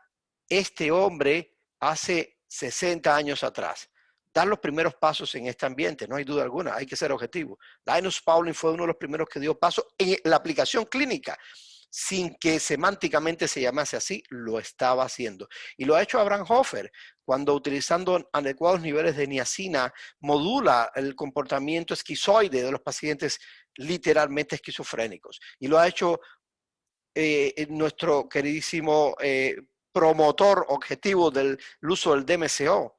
este hombre hace 60 años atrás? Dar los primeros pasos en este ambiente, no hay duda alguna, hay que ser objetivo. Linus Pauling fue uno de los primeros que dio paso en la aplicación clínica, sin que semánticamente se llamase así, lo estaba haciendo. Y lo ha hecho Abraham Hoffer, cuando utilizando adecuados niveles de niacina, modula el comportamiento esquizoide de los pacientes literalmente esquizofrénicos. Y lo ha hecho nuestro queridísimo promotor objetivo del uso del DMCO.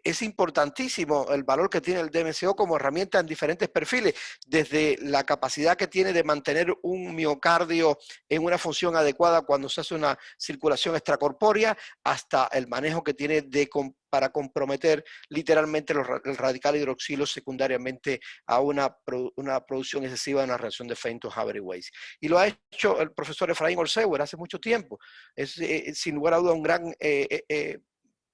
Es importantísimo el valor que tiene el DMCO como herramienta en diferentes perfiles, desde la capacidad que tiene de mantener un miocardio en una función adecuada cuando se hace una circulación extracorpórea, hasta el manejo que tiene para comprometer literalmente el radical hidroxilo secundariamente a una producción excesiva de una reacción de Fenton-Haber-Weiss. Y lo ha hecho el profesor Efraín Olseuer hace mucho tiempo. Es sin lugar a duda un gran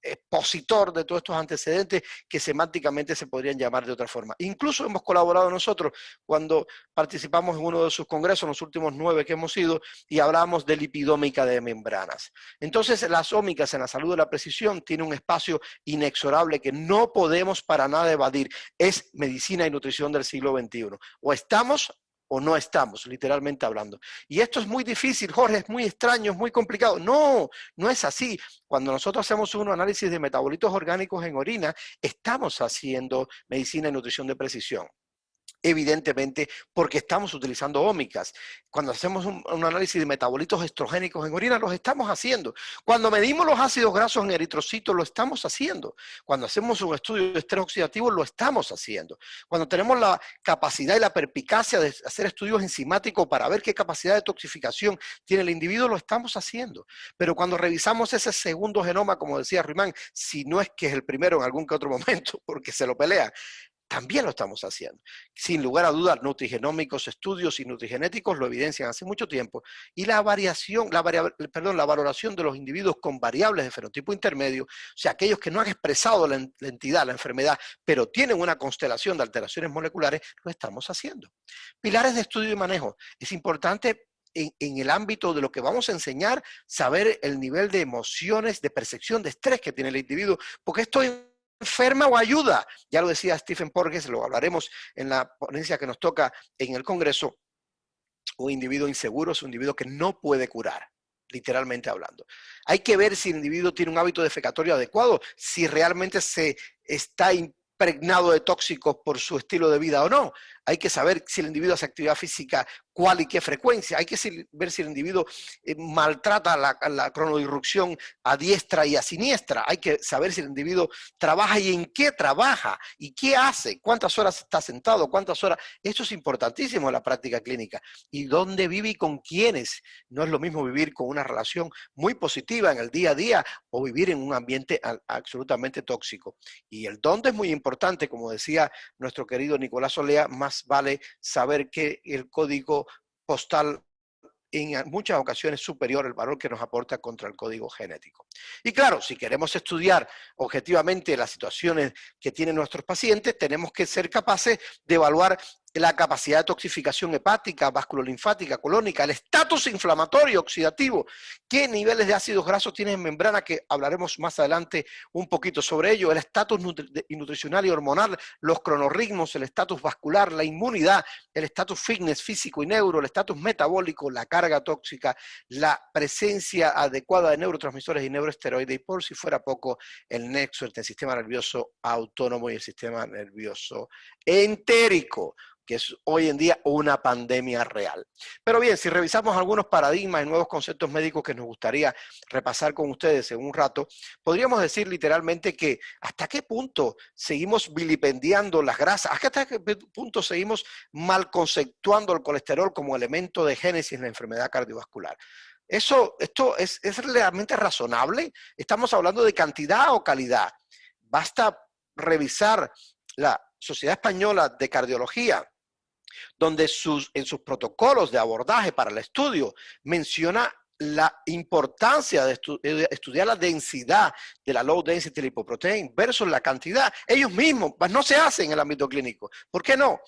expositor de todos estos antecedentes que semánticamente se podrían llamar de otra forma. Incluso hemos colaborado nosotros cuando participamos en uno de sus congresos, los últimos 9 que hemos ido, y hablamos de lipidómica de membranas. Entonces, las ómicas en la salud de la precisión tienen un espacio inexorable que no podemos para nada evadir. Es medicina y nutrición del siglo XXI. O estamos o no estamos, literalmente hablando. Y esto es muy difícil, Jorge, es muy extraño, es muy complicado. No, no es así. Cuando nosotros hacemos un análisis de metabolitos orgánicos en orina, estamos haciendo medicina y nutrición de precisión. Evidentemente, porque estamos utilizando ómicas. Cuando hacemos un análisis de metabolitos estrogénicos en orina, los estamos haciendo. Cuando medimos los ácidos grasos en eritrocitos, lo estamos haciendo. Cuando hacemos un estudio de estrés oxidativo, lo estamos haciendo. Cuando tenemos la capacidad y la perspicacia de hacer estudios enzimáticos para ver qué capacidad de toxificación tiene el individuo, lo estamos haciendo. Pero cuando revisamos ese segundo genoma, como decía Riemann, si no es que es el primero en algún que otro momento, porque se lo pelean, también lo estamos haciendo. Sin lugar a dudas, nutrigenómicos, estudios y nutrigenéticos lo evidencian hace mucho tiempo. Y la variación, la valoración de los individuos con variables de fenotipo intermedio, o sea, aquellos que no han expresado la entidad, la enfermedad, pero tienen una constelación de alteraciones moleculares, lo estamos haciendo. Pilares de estudio y manejo. Es importante en el ámbito de lo que vamos a enseñar, saber el nivel de emociones, de percepción, de estrés que tiene el individuo, porque esto enferma o ayuda. Ya lo decía Stephen Porges, lo hablaremos en la ponencia que nos toca en el Congreso. Un individuo inseguro es un individuo que no puede curar, literalmente hablando. Hay que ver si el individuo tiene un hábito defecatorio adecuado, si realmente se está impregnado de tóxicos por su estilo de vida o no. Hay que saber si el individuo hace actividad física, cuál y qué frecuencia. Hay que ver si el individuo maltrata la cronodirrupción a diestra y a siniestra. Hay que saber si el individuo trabaja y en qué trabaja y qué hace, cuántas horas está sentado, cuántas horas. Esto es importantísimo en la práctica clínica. Y dónde vive y con quiénes. No es lo mismo vivir con una relación muy positiva en el día a día o vivir en un ambiente absolutamente tóxico. Y el dónde es muy importante, como decía nuestro querido Nicolás Olea, más vale saber que el código postal en muchas ocasiones superior el valor que nos aporta contra el código genético. Y claro, si queremos estudiar objetivamente las situaciones que tienen nuestros pacientes, tenemos que ser capaces de evaluar la capacidad de toxificación hepática, vasculolinfática, colónica, el estatus inflamatorio oxidativo, qué niveles de ácidos grasos tienen en membrana, que hablaremos más adelante un poquito sobre ello, el estatus nutricional y hormonal, los cronorritmos, el estatus vascular, la inmunidad, el estatus fitness físico y neuro, el estatus metabólico, la carga tóxica, la presencia adecuada de neurotransmisores y neuroesteroides, y por si fuera poco, el nexo entre el sistema nervioso autónomo y el sistema nervioso entérico, que es hoy en día una pandemia real. Pero bien, si revisamos algunos paradigmas y nuevos conceptos médicos que nos gustaría repasar con ustedes en un rato, podríamos decir literalmente que hasta qué punto seguimos vilipendiando las grasas, hasta qué punto seguimos mal conceptuando el colesterol como elemento de génesis en la enfermedad cardiovascular. ¿Esto es realmente razonable? ¿Estamos hablando de cantidad o calidad? Basta revisar la Sociedad Española de Cardiología, donde en sus protocolos de abordaje para el estudio menciona la importancia de estudiar la densidad de la low density lipoprotein versus la cantidad. Ellos mismos, pues no se hace en el ámbito clínico. ¿Por qué no?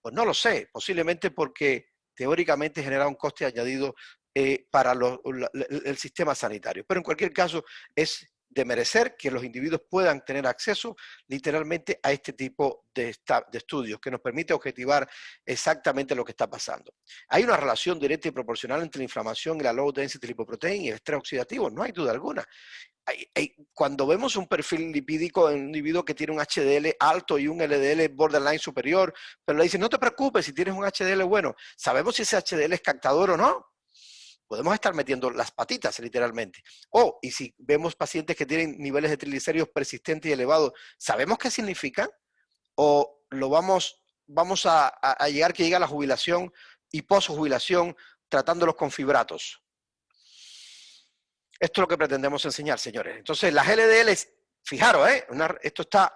Pues no lo sé, posiblemente porque teóricamente genera un coste añadido para el sistema sanitario. Pero en cualquier caso es de merecer que los individuos puedan tener acceso literalmente a este tipo de estudios que nos permite objetivar exactamente lo que está pasando. Hay una relación directa y proporcional entre la inflamación y la low density lipoprotein y el estrés oxidativo, no hay duda alguna. Cuando vemos un perfil lipídico en un individuo que tiene un HDL alto y un LDL borderline superior, pero le dicen, no te preocupes si tienes un HDL bueno, sabemos si ese HDL es captador o no. Podemos estar metiendo las patitas, literalmente. Y si vemos pacientes que tienen niveles de triglicéridos persistentes y elevados, ¿sabemos qué significan? ¿O vamos a llegar que llega la jubilación y post-jubilación tratándolos con fibratos? Esto es lo que pretendemos enseñar, señores. Entonces, las LDLs, fijaros, esto está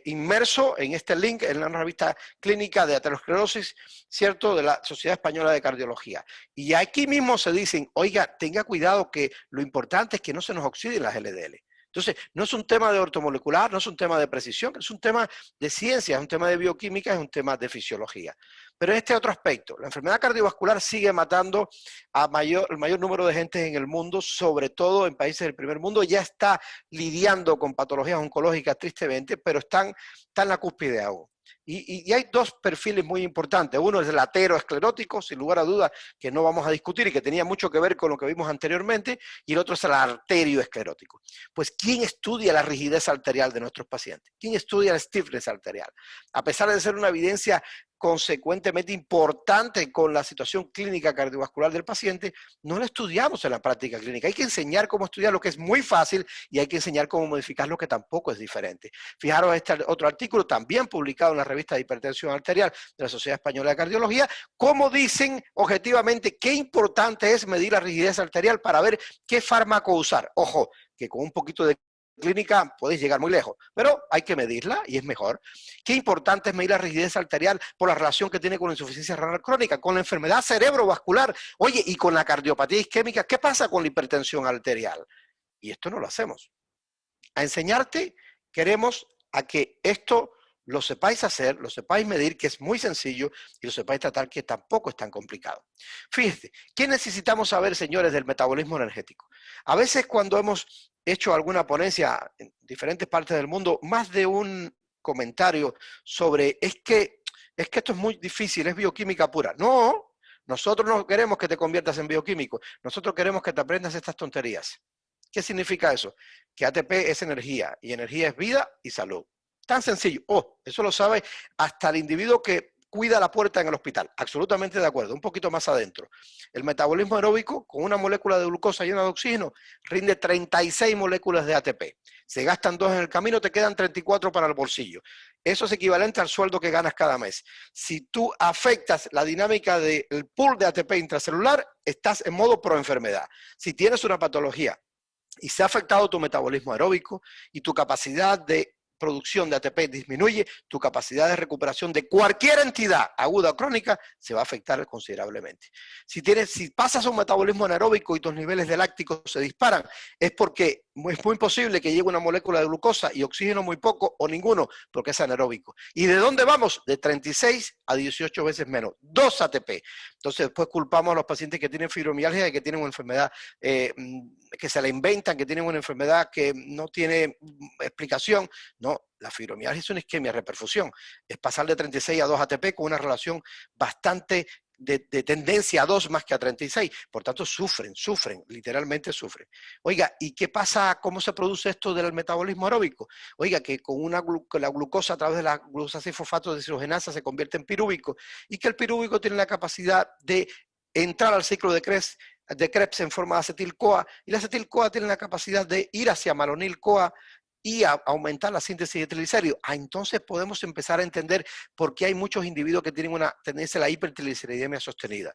inmerso en este link en una revista clínica de aterosclerosis, ¿cierto?, de la Sociedad Española de Cardiología. Y aquí mismo se dicen, oiga, tenga cuidado que lo importante es que no se nos oxiden las LDL. Entonces, no es un tema de ortomolecular, no es un tema de precisión, es un tema de ciencia, es un tema de bioquímica, es un tema de fisiología. Pero en este otro aspecto, la enfermedad cardiovascular sigue matando a el mayor número de gente en el mundo, sobre todo en países del primer mundo, ya está lidiando con patologías oncológicas tristemente, pero está en la cúspide aún. Y hay dos perfiles muy importantes. Uno es el ateroesclerótico, sin lugar a dudas, que no vamos a discutir y que tenía mucho que ver con lo que vimos anteriormente, y el otro es el arterioesclerótico. Pues, ¿quién estudia la rigidez arterial de nuestros pacientes? ¿Quién estudia el stiffness arterial? A pesar de ser una evidencia consecuentemente importante con la situación clínica cardiovascular del paciente, no lo estudiamos en la práctica clínica. Hay que enseñar cómo estudiar lo que es muy fácil y hay que enseñar cómo modificar lo que tampoco es diferente. Fijaros este otro artículo también publicado en la revista de hipertensión arterial de la Sociedad Española de Cardiología, cómo dicen objetivamente qué importante es medir la rigidez arterial para ver qué fármaco usar. Ojo, que con un poquito de clínica podéis llegar muy lejos, pero hay que medirla y es mejor. Qué importante es medir la rigidez arterial por la relación que tiene con la insuficiencia renal crónica, con la enfermedad cerebrovascular, oye, y con la cardiopatía isquémica. ¿Qué pasa con la hipertensión arterial? Y esto no lo hacemos. A enseñarte queremos a que esto lo sepáis hacer, lo sepáis medir, que es muy sencillo, y lo sepáis tratar, que tampoco es tan complicado. Fíjense, ¿qué necesitamos saber, señores, del metabolismo energético? A veces cuando hemos hecho alguna ponencia en diferentes partes del mundo, más de un comentario sobre es que esto es muy difícil, es bioquímica pura. No, nosotros no queremos que te conviertas en bioquímico, nosotros queremos que te aprendas estas tonterías. ¿Qué significa eso? Que ATP es energía, y energía es vida y salud. Tan sencillo. Eso lo sabe hasta el individuo que cuida la puerta en el hospital. Absolutamente de acuerdo. Un poquito más adentro. El metabolismo aeróbico, con una molécula de glucosa y una de oxígeno, rinde 36 moléculas de ATP. Se gastan 2 en el camino, te quedan 34 para el bolsillo. Eso es equivalente al sueldo que ganas cada mes. Si tú afectas la dinámica del pool de ATP intracelular, estás en modo proenfermedad. Si tienes una patología y se ha afectado tu metabolismo aeróbico y tu capacidad de producción de ATP disminuye, tu capacidad de recuperación de cualquier entidad aguda o crónica se va a afectar considerablemente. Si pasas un metabolismo anaeróbico y tus niveles de lácticos se disparan, es porque es muy posible que llegue una molécula de glucosa y oxígeno muy poco o ninguno, porque es anaeróbico. ¿Y de dónde vamos? De 36 a 18 veces menos, 2 ATP. Entonces después culpamos a los pacientes que tienen fibromialgia y que tienen una enfermedad que se la inventan, que tienen una enfermedad que no tiene explicación. No, la fibromialgia es una isquemia reperfusión. Es pasar de 36 a 2 ATP con una relación bastante de tendencia a 2 más que a 36. Por tanto, sufren, literalmente sufren. Oiga, ¿y qué pasa? ¿Cómo se produce esto del metabolismo aeróbico? Oiga, que con la glucosa a través de la glucosa fosfato deshidrogenasa se convierte en pirúvico, y que el pirúvico tiene la capacidad de entrar al ciclo de Krebs en forma de acetil-CoA, y la acetil-CoA tiene la capacidad de ir hacia malonil-CoA y aumentar la síntesis de triglicéridos. Entonces podemos empezar a entender por qué hay muchos individuos que tienen una tendencia a la hipertrigliceridemia sostenida.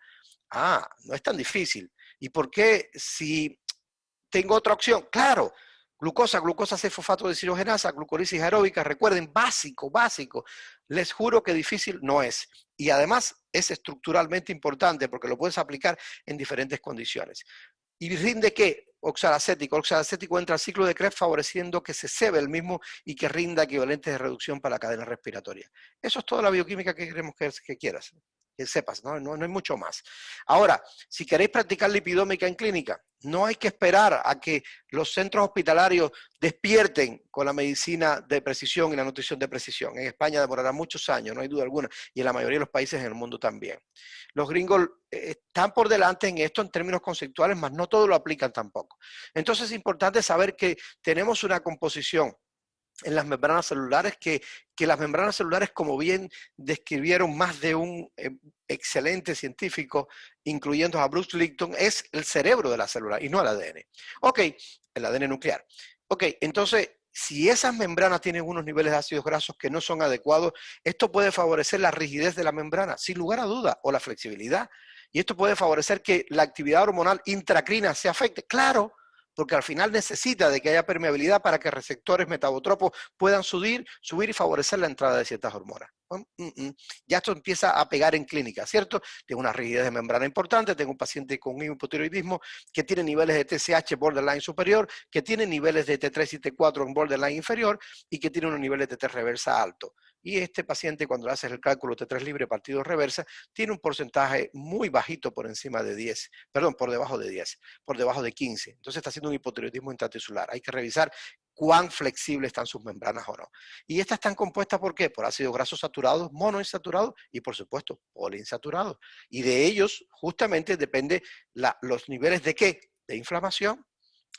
No es tan difícil. ¿Y por qué si tengo otra opción? Claro, Glucosa, glucosa 6-fosfato deshidrogenasa, glucólisis aeróbica, recuerden, básico, básico. Les juro que difícil no es. Y además es estructuralmente importante porque lo puedes aplicar en diferentes condiciones. ¿Y rinde qué? Oxalacético. Oxalacético entra al ciclo de Krebs favoreciendo que se cebe el mismo y que rinda equivalentes de reducción para la cadena respiratoria. Eso es toda la bioquímica que queremos que quieras, que sepas, ¿no? No hay mucho más. Ahora, si queréis practicar lipidómica en clínica, no hay que esperar a que los centros hospitalarios despierten con la medicina de precisión y la nutrición de precisión. En España demorará muchos años, no hay duda alguna, y en la mayoría de los países en el mundo también. Los gringos están por delante en esto en términos conceptuales, mas no todo lo aplican tampoco. Entonces es importante saber que tenemos una composición en las membranas celulares, que las membranas celulares, como bien describieron más de un excelente científico, incluyendo a Bruce Lipton, es el cerebro de la célula y no el ADN. Ok, el ADN nuclear. Ok, entonces, si esas membranas tienen unos niveles de ácidos grasos que no son adecuados, esto puede favorecer la rigidez de la membrana, sin lugar a duda, o la flexibilidad. Y esto puede favorecer que la actividad hormonal intracrina se afecte. Claro, porque al final necesita de que haya permeabilidad para que receptores metabotropos puedan subir y favorecer la entrada de ciertas hormonas. Ya esto empieza a pegar en clínica, ¿cierto? Tengo una rigidez de membrana importante, tengo un paciente con hipotiroidismo que tiene niveles de TSH borderline superior, que tiene niveles de T3 y T4 en borderline inferior y que tiene unos niveles de T reversa alto. Y este paciente, cuando le haces el cálculo T3 libre partido reversa, tiene un porcentaje muy bajito por encima de 10, perdón, por debajo de 10, por debajo de 15. Entonces está haciendo un hipotiroidismo intratisular. Hay que revisar cuán flexibles están sus membranas o no. Y estas están compuestas ¿por qué? Por ácidos grasos saturados, monoinsaturados y por supuesto poliinsaturados. Y de ellos justamente depende los niveles de ¿qué? De inflamación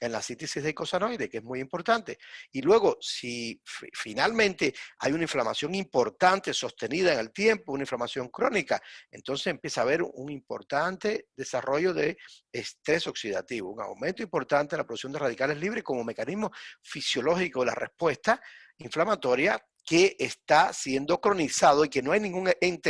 en la síntesis de eicosanoide, que es muy importante. Y luego, si finalmente hay una inflamación importante, sostenida en el tiempo, una inflamación crónica, entonces empieza a haber un importante desarrollo de estrés oxidativo, un aumento importante en la producción de radicales libres como mecanismo fisiológico de la respuesta inflamatoria que está siendo cronizado y que no hay ningún ente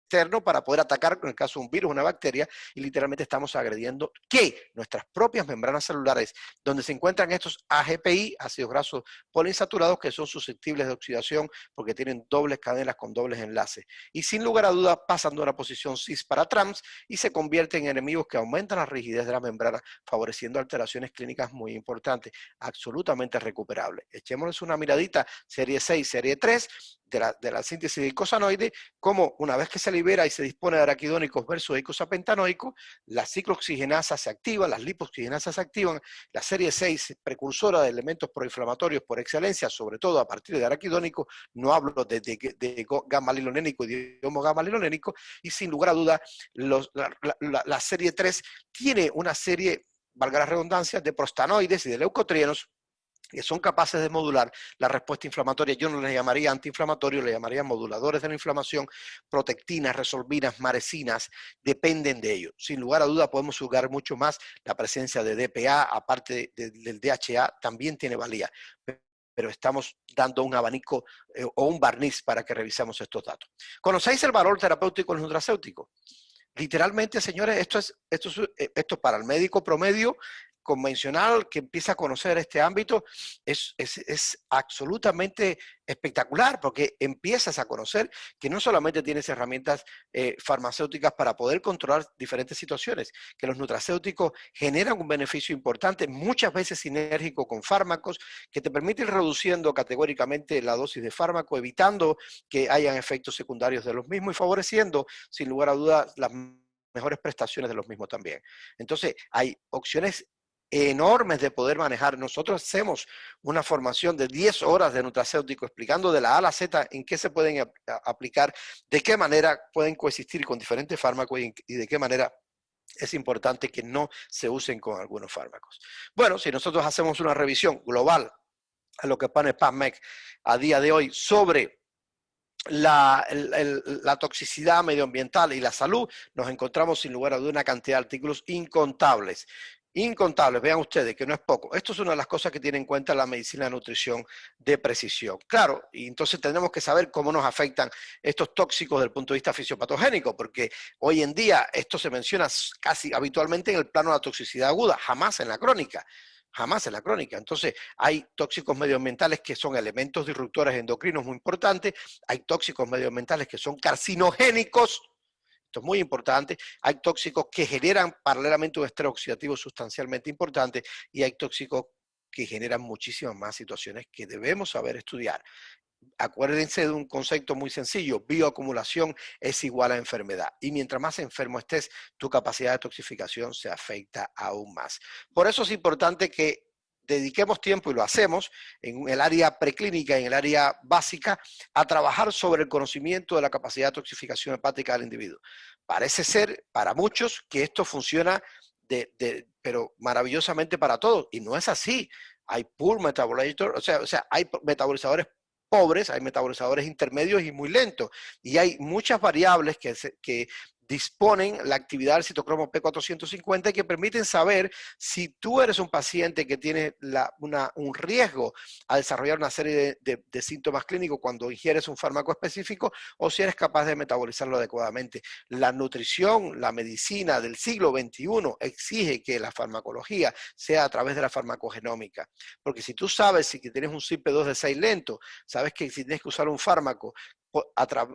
externo para poder atacar, en el caso de un virus, una bacteria, y literalmente estamos agrediendo que nuestras propias membranas celulares, donde se encuentran estos AGPI, ácidos grasos poliinsaturados, que son susceptibles de oxidación porque tienen dobles cadenas con dobles enlaces. Y sin lugar a dudas pasan de una posición cis para trans y se convierten en enemigos que aumentan la rigidez de la membrana, favoreciendo alteraciones clínicas muy importantes, absolutamente recuperables. Echémosles una miradita, serie 6, serie 3, de la síntesis de eicosanoide, como una vez que se libera y se dispone de araquidónicos versus eicosapentaenoicos, las ciclooxigenasas se activan, las lipoxigenasas se activan, la serie 6, precursora de elementos proinflamatorios por excelencia, sobre todo a partir de araquidónicos, no hablo de gamma-lilonénico y de homo-gamma-lilonénico, y sin lugar a duda, la serie 3 tiene una serie, valga la redundancia, de prostanoides y de leucotrienos, que son capaces de modular la respuesta inflamatoria. Yo no les llamaría antiinflamatorios, les llamaría moduladores de la inflamación, protectinas, resolvinas, maresinas, dependen de ello. Sin lugar a duda podemos juzgar mucho más la presencia de DPA, aparte del DHA, también tiene valía. Pero estamos dando un abanico o un barniz para que revisemos estos datos. ¿Conocéis el valor terapéutico del nutracéutico? Literalmente, señores, esto es para el médico promedio convencional que empieza a conocer este ámbito, es absolutamente espectacular, porque empiezas a conocer que no solamente tienes herramientas farmacéuticas para poder controlar diferentes situaciones, que los nutracéuticos generan un beneficio importante, muchas veces sinérgico con fármacos, que te permiten ir reduciendo categóricamente la dosis de fármaco, evitando que hayan efectos secundarios de los mismos y favoreciendo, sin lugar a dudas, las mejores prestaciones de los mismos también. Entonces, hay opciones enormes de poder manejar. Nosotros hacemos una formación de 10 horas de nutracéutico explicando de la A a la Z en qué se pueden aplicar, de qué manera pueden coexistir con diferentes fármacos y de qué manera es importante que no se usen con algunos fármacos. Bueno, si nosotros hacemos una revisión global a lo que pone PubMed a día de hoy sobre la toxicidad medioambiental y la salud, nos encontramos sin lugar a duda una cantidad de artículos incontables. Incontables, vean ustedes que no es poco. Esto es una de las cosas que tiene en cuenta la medicina de nutrición de precisión. Claro, y entonces tenemos que saber cómo nos afectan estos tóxicos desde el punto de vista fisiopatogénico, porque hoy en día esto se menciona casi habitualmente en el plano de la toxicidad aguda, jamás en la crónica. jamás en la crónica. Entonces, hay tóxicos medioambientales que son elementos disruptores endocrinos muy importantes, hay tóxicos medioambientales que son carcinogénicos, esto es muy importante, hay tóxicos que generan paralelamente un estrés oxidativo sustancialmente importante y hay tóxicos que generan muchísimas más situaciones que debemos saber estudiar. Acuérdense de un concepto muy sencillo, bioacumulación es igual a enfermedad y mientras más enfermo estés, tu capacidad de toxificación se afecta aún más. Por eso es importante que dediquemos tiempo, y lo hacemos, en el área preclínica, en el área básica, a trabajar sobre el conocimiento de la capacidad de toxificación hepática del individuo. Parece ser, para muchos, que esto funciona pero maravillosamente para todos, y no es así. Hay poor metabolizers, o sea, hay metabolizadores pobres, hay metabolizadores intermedios y muy lentos. Y hay muchas variables que disponen la actividad del citocromo P450 y que permiten saber si tú eres un paciente que tiene un riesgo a desarrollar una serie de síntomas clínicos cuando ingieres un fármaco específico o si eres capaz de metabolizarlo adecuadamente. La nutrición, la medicina del siglo XXI exige que la farmacología sea a través de la farmacogenómica. Porque si tú sabes si tienes un CYP2D6 lento, sabes que si tienes que usar un fármaco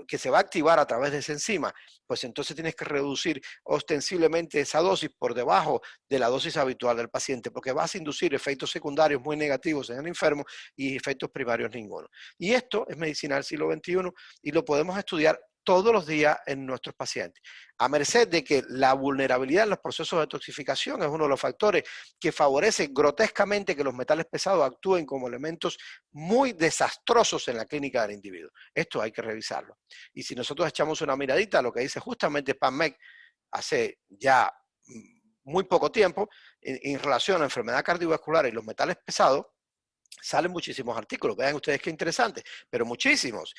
que se va a activar a través de esa enzima, pues entonces tienes que reducir ostensiblemente esa dosis por debajo de la dosis habitual del paciente, porque vas a inducir efectos secundarios muy negativos en el enfermo y efectos primarios ninguno. Y esto es medicina del siglo XXI y lo podemos estudiar todos los días en nuestros pacientes, a merced de que la vulnerabilidad en los procesos de toxificación es uno de los factores que favorece grotescamente que los metales pesados actúen como elementos muy desastrosos en la clínica del individuo. Esto hay que revisarlo. Y si nosotros echamos una miradita a lo que dice justamente PubMed hace ya muy poco tiempo en relación a la enfermedad cardiovascular y los metales pesados, salen muchísimos artículos. Vean ustedes qué interesante, pero muchísimos.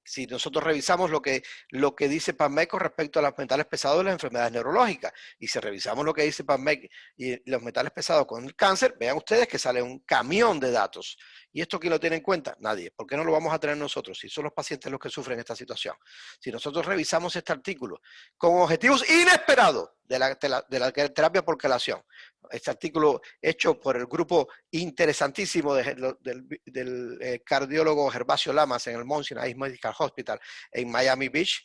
Si nosotros revisamos lo que dice PubMed con respecto a los metales pesados y las enfermedades neurológicas, y si revisamos lo que dice PubMed y los metales pesados con el cáncer, vean ustedes que sale un camión de datos. ¿Y esto quién lo tiene en cuenta? Nadie. ¿Por qué no lo vamos a tener nosotros? Si son los pacientes los que sufren esta situación. Si nosotros revisamos este artículo con objetivos inesperados de la terapia por quelación, este artículo hecho por el grupo interesantísimo del cardiólogo Gervasio Lamas en el Mount Sinai Medical Hospital en Miami Beach.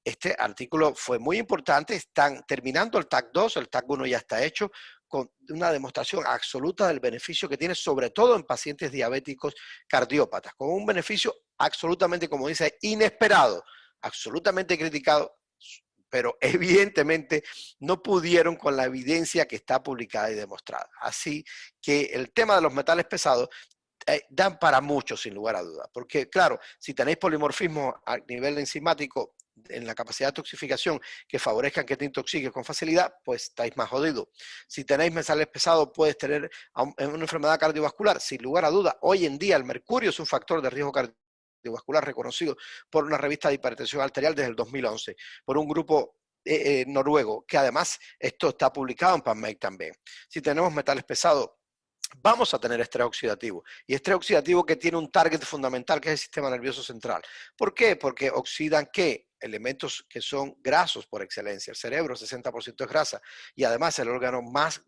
Este artículo fue muy importante, están terminando el TAC 2, el TAC 1 ya está hecho, con una demostración absoluta del beneficio que tiene, sobre todo en pacientes diabéticos cardiópatas, con un beneficio absolutamente, como dice, inesperado, absolutamente criticado, pero evidentemente no pudieron con la evidencia que está publicada y demostrada. Así que el tema de los metales pesados dan para mucho, sin lugar a dudas, porque claro, si tenéis polimorfismo a nivel enzimático en la capacidad de toxificación que favorezcan que te intoxiques con facilidad, pues estáis más jodidos. Si tenéis metales pesados, puedes tener una enfermedad cardiovascular, sin lugar a dudas. Hoy en día el mercurio es un factor de riesgo cardiovascular reconocido por una revista de hipertensión arterial desde el 2011, por un grupo noruego, que además esto está publicado en PubMed también. Si tenemos metales pesados, vamos a tener estrés oxidativo. Y estrés oxidativo que tiene un target fundamental, que es el sistema nervioso central. ¿Por qué? Porque oxidan, ¿qué? Elementos que son grasos por excelencia. El cerebro, 60% es grasa. Y además el órgano más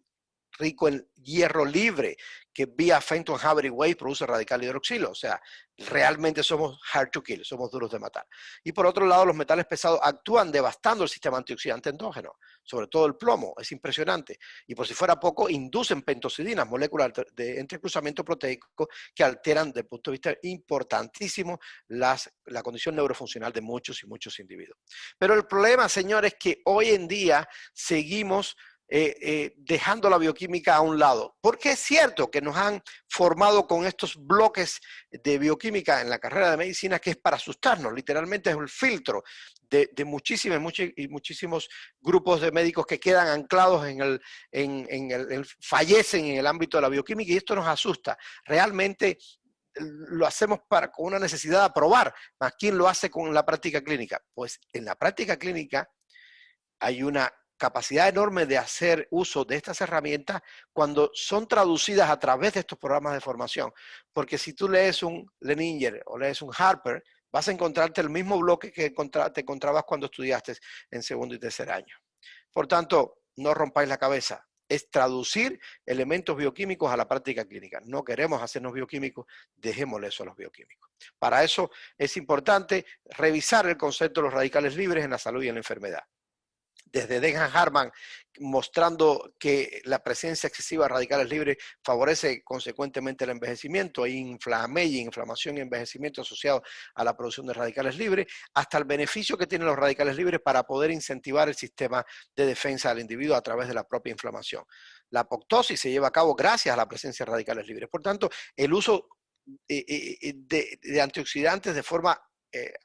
rico en hierro libre, que vía Fenton-Haber Wave produce radical hidroxilo. O sea, realmente somos hard to kill, somos duros de matar. Y por otro lado, los metales pesados actúan devastando el sistema antioxidante endógeno, sobre todo el plomo, es impresionante. Y por si fuera poco, inducen pentosidinas, moléculas de entrecruzamiento proteico, que alteran desde el punto de vista importantísimo la condición neurofuncional de muchos y muchos individuos. Pero el problema, señores, es que hoy en día seguimos dejando la bioquímica a un lado. Porque es cierto que nos han formado con estos bloques de bioquímica en la carrera de medicina que es para asustarnos, literalmente es el filtro de muchísimos grupos de médicos que quedan anclados fallecen en el ámbito de la bioquímica y esto nos asusta. Realmente lo hacemos con una necesidad de probar, más ¿quién lo hace con la práctica clínica? Pues en la práctica clínica hay una capacidad enorme de hacer uso de estas herramientas cuando son traducidas a través de estos programas de formación. Porque si tú lees un Leninger o lees un Harper, vas a encontrarte el mismo bloque que te encontrabas cuando estudiaste en segundo y tercer año. Por tanto, no rompáis la cabeza. es traducir elementos bioquímicos a la práctica clínica. No queremos hacernos bioquímicos, dejémosle eso a los bioquímicos. Para eso es importante revisar el concepto de los radicales libres en la salud y en la enfermedad. Desde Denham Hartmann, mostrando que la presencia excesiva de radicales libres favorece consecuentemente el envejecimiento, hay inflamación y envejecimiento asociados a la producción de radicales libres, hasta el beneficio que tienen los radicales libres para poder incentivar el sistema de defensa del individuo a través de la propia inflamación. La apoptosis se lleva a cabo gracias a la presencia de radicales libres. Por tanto, el uso de antioxidantes de forma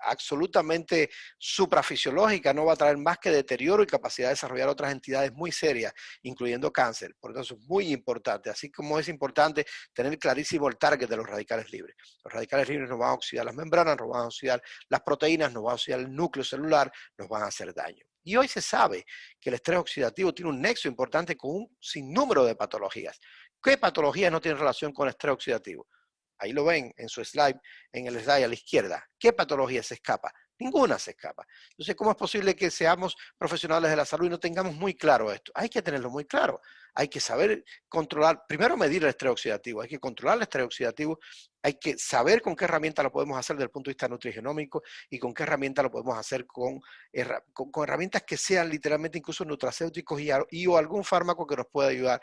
absolutamente suprafisiológica no va a traer más que deterioro y capacidad de desarrollar otras entidades muy serias, incluyendo cáncer. Por eso es muy importante, así como es importante tener clarísimo el target de los radicales libres. Los radicales libres nos van a oxidar las membranas, nos van a oxidar las proteínas, nos van a oxidar el núcleo celular, nos van a hacer daño. Y hoy se sabe que el estrés oxidativo tiene un nexo importante con un sinnúmero de patologías. ¿Qué patologías no tienen relación con el estrés oxidativo? Ahí lo ven en su slide, en el slide a la izquierda. ¿Qué patología se escapa? Ninguna se escapa. Entonces, ¿cómo es posible que seamos profesionales de la salud y no tengamos muy claro esto? Hay que tenerlo muy claro. Hay que saber controlar, primero medir el estrés oxidativo, hay que controlar el estrés oxidativo, hay que saber con qué herramienta lo podemos hacer desde el punto de vista nutrigenómico y con qué herramienta lo podemos hacer con herramientas que sean literalmente incluso nutracéuticos o algún fármaco que nos pueda ayudar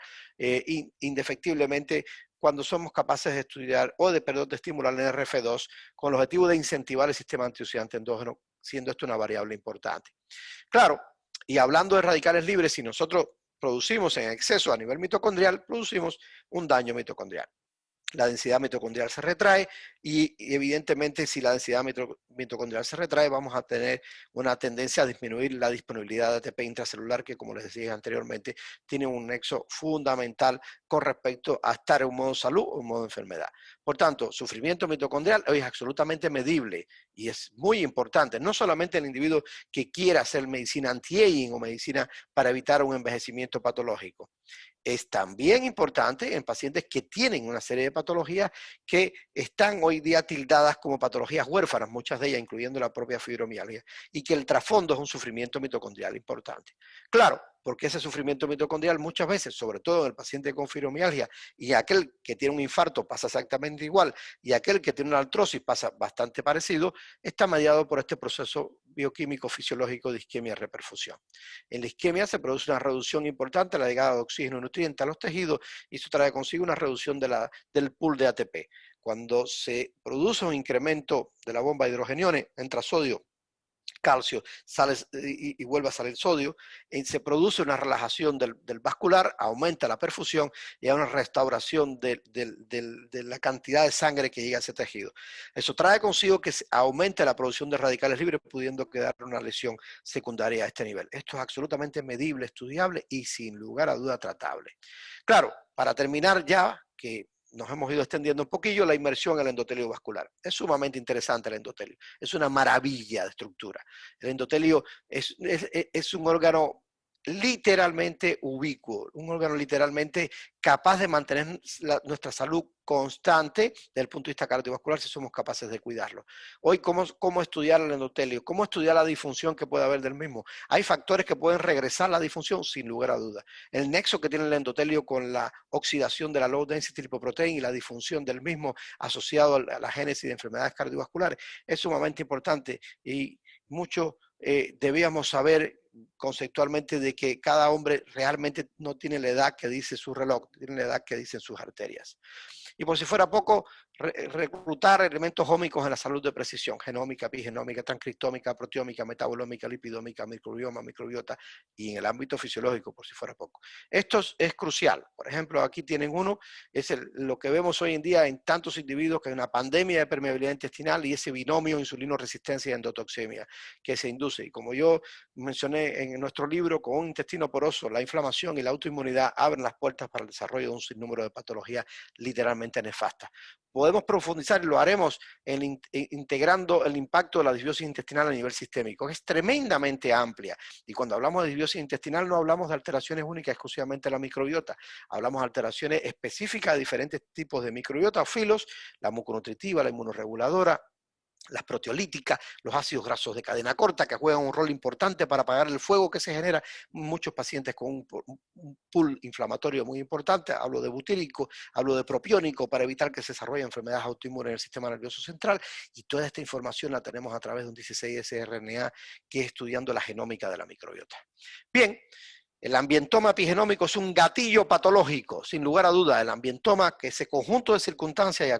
indefectiblemente cuando somos capaces de estudiar de estimular el NRF2 con el objetivo de incentivar el sistema antioxidante endógeno, siendo esto una variable importante. Claro, y hablando de radicales libres, si nosotros producimos en exceso a nivel mitocondrial, producimos un daño mitocondrial. La densidad mitocondrial se retrae y evidentemente si la densidad mitocondrial se retrae vamos a tener una tendencia a disminuir la disponibilidad de ATP intracelular que, como les decía anteriormente, tiene un nexo fundamental con respecto a estar en un modo salud o en modo enfermedad. Por tanto, sufrimiento mitocondrial hoy es absolutamente medible y es muy importante, no solamente el individuo que quiera hacer medicina anti-aging o medicina para evitar un envejecimiento patológico. Es también importante en pacientes que tienen una serie de patologías que están hoy día tildadas como patologías huérfanas, muchas de ellas incluyendo la propia fibromialgia, y que el trasfondo es un sufrimiento mitocondrial importante. Claro, porque ese sufrimiento mitocondrial muchas veces, sobre todo en el paciente con fibromialgia, y aquel que tiene un infarto pasa exactamente igual, y aquel que tiene una artrosis pasa bastante parecido, está mediado por este proceso bioquímico fisiológico de isquemia-reperfusión. En la isquemia se produce una reducción importante de la llegada de oxígeno y nutrientes a los tejidos y eso trae consigo una reducción del pool de ATP. Cuando se produce un incremento de la bomba de hidrogeniones, entra sodio, calcio, sale y vuelve a salir sodio, se produce una relajación del vascular, aumenta la perfusión y hay una restauración de la cantidad de sangre que llega a ese tejido. Eso trae consigo que aumente la producción de radicales libres, pudiendo quedar una lesión secundaria a este nivel. Esto es absolutamente medible, estudiable y sin lugar a duda tratable. Claro, para terminar ya, que nos hemos ido extendiendo un poquillo, la inmersión en el endotelio vascular. Es sumamente interesante el endotelio. Es una maravilla de estructura. El endotelio es un órgano literalmente ubicuo, un órgano literalmente capaz de mantener nuestra salud constante desde el punto de vista cardiovascular si somos capaces de cuidarlo. Hoy, ¿cómo estudiar el endotelio? ¿Cómo estudiar la disfunción que puede haber del mismo? Hay factores que pueden regresar la disfunción sin lugar a dudas. El nexo que tiene el endotelio con la oxidación de la low density lipoprotein y la disfunción del mismo asociado a la génesis de enfermedades cardiovasculares es sumamente importante y mucho debíamos saber conceptualmente de que cada hombre realmente no tiene la edad que dice su reloj, tiene la edad que dicen sus arterias. Y por si fuera poco, reclutar elementos ómicos en la salud de precisión, genómica, epigenómica, transcriptómica, proteómica, metabolómica, lipidómica, microbioma, microbiota y en el ámbito fisiológico, por si fuera poco. Esto es crucial. Por ejemplo, aquí tienen uno, es lo que vemos hoy en día en tantos individuos que hay una pandemia de permeabilidad intestinal y ese binomio insulino-resistencia y endotoxemia que se induce. Y como yo mencioné en nuestro libro, con un intestino poroso, la inflamación y la autoinmunidad abren las puertas para el desarrollo de un sinnúmero de patologías literalmente nefastas. Podemos profundizar y lo haremos integrando el impacto de la disbiosis intestinal a nivel sistémico, que es tremendamente amplia. Y cuando hablamos de disbiosis intestinal no hablamos de alteraciones únicas exclusivamente de la microbiota, hablamos de alteraciones específicas de diferentes tipos de microbiota o filos, la muconutritiva, la inmunorreguladora, las proteolíticas, los ácidos grasos de cadena corta, que juegan un rol importante para apagar el fuego que se genera en muchos pacientes con un pool inflamatorio muy importante. Hablo de butírico, hablo de propiónico, para evitar que se desarrollen enfermedades autoinmunes en el sistema nervioso central, y toda esta información la tenemos a través de un 16S-RNA que es estudiando la genómica de la microbiota. Bien, el ambientoma epigenómico es un gatillo patológico, sin lugar a dudas. El ambientoma, que ese conjunto de circunstancias y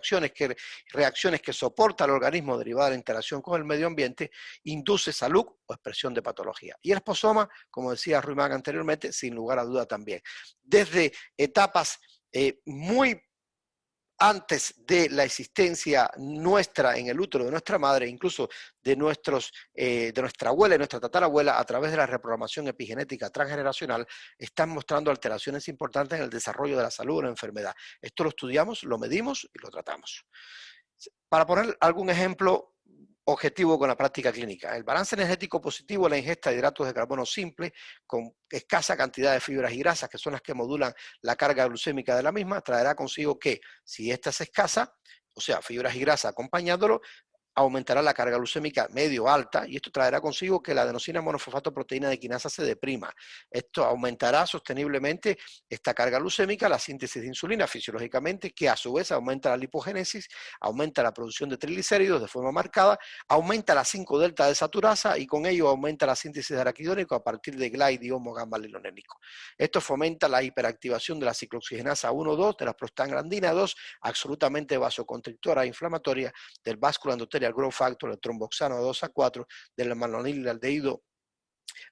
reacciones que soporta el organismo derivada de la interacción con el medio ambiente, induce salud o expresión de patología. Y el posoma, como decía Ruimán anteriormente, sin lugar a duda también. Desde etapas muy antes de la existencia nuestra en el útero de nuestra madre, incluso de nuestra abuela y nuestra tatarabuela, a través de la reprogramación epigenética transgeneracional, están mostrando alteraciones importantes en el desarrollo de la salud o la enfermedad. Esto lo estudiamos, lo medimos y lo tratamos. Para poner algún ejemplo objetivo con la práctica clínica, el balance energético positivo de la ingesta de hidratos de carbono simple con escasa cantidad de fibras y grasas, que son las que modulan la carga glucémica de la misma, traerá consigo que, si esta es escasa, o sea, fibras y grasas acompañándolo, aumentará la carga glucémica medio alta, y esto traerá consigo que la adenosina monofosfato proteína de quinasa se deprima. Esto aumentará sosteniblemente esta carga glucémica, la síntesis de insulina fisiológicamente, que a su vez aumenta la lipogénesis, aumenta la producción de triglicéridos de forma marcada, aumenta la 5-delta desaturasa y con ello aumenta la síntesis de araquidónico a partir de GLA y homo gamma lilonénico. Esto fomenta la hiperactivación de la ciclooxigenasa 1,2, de la prostaglandina 2, absolutamente vasoconstrictora e inflamatoria, del básculo endotelial growth factor, el tromboxano 2A4, del manonilaldehído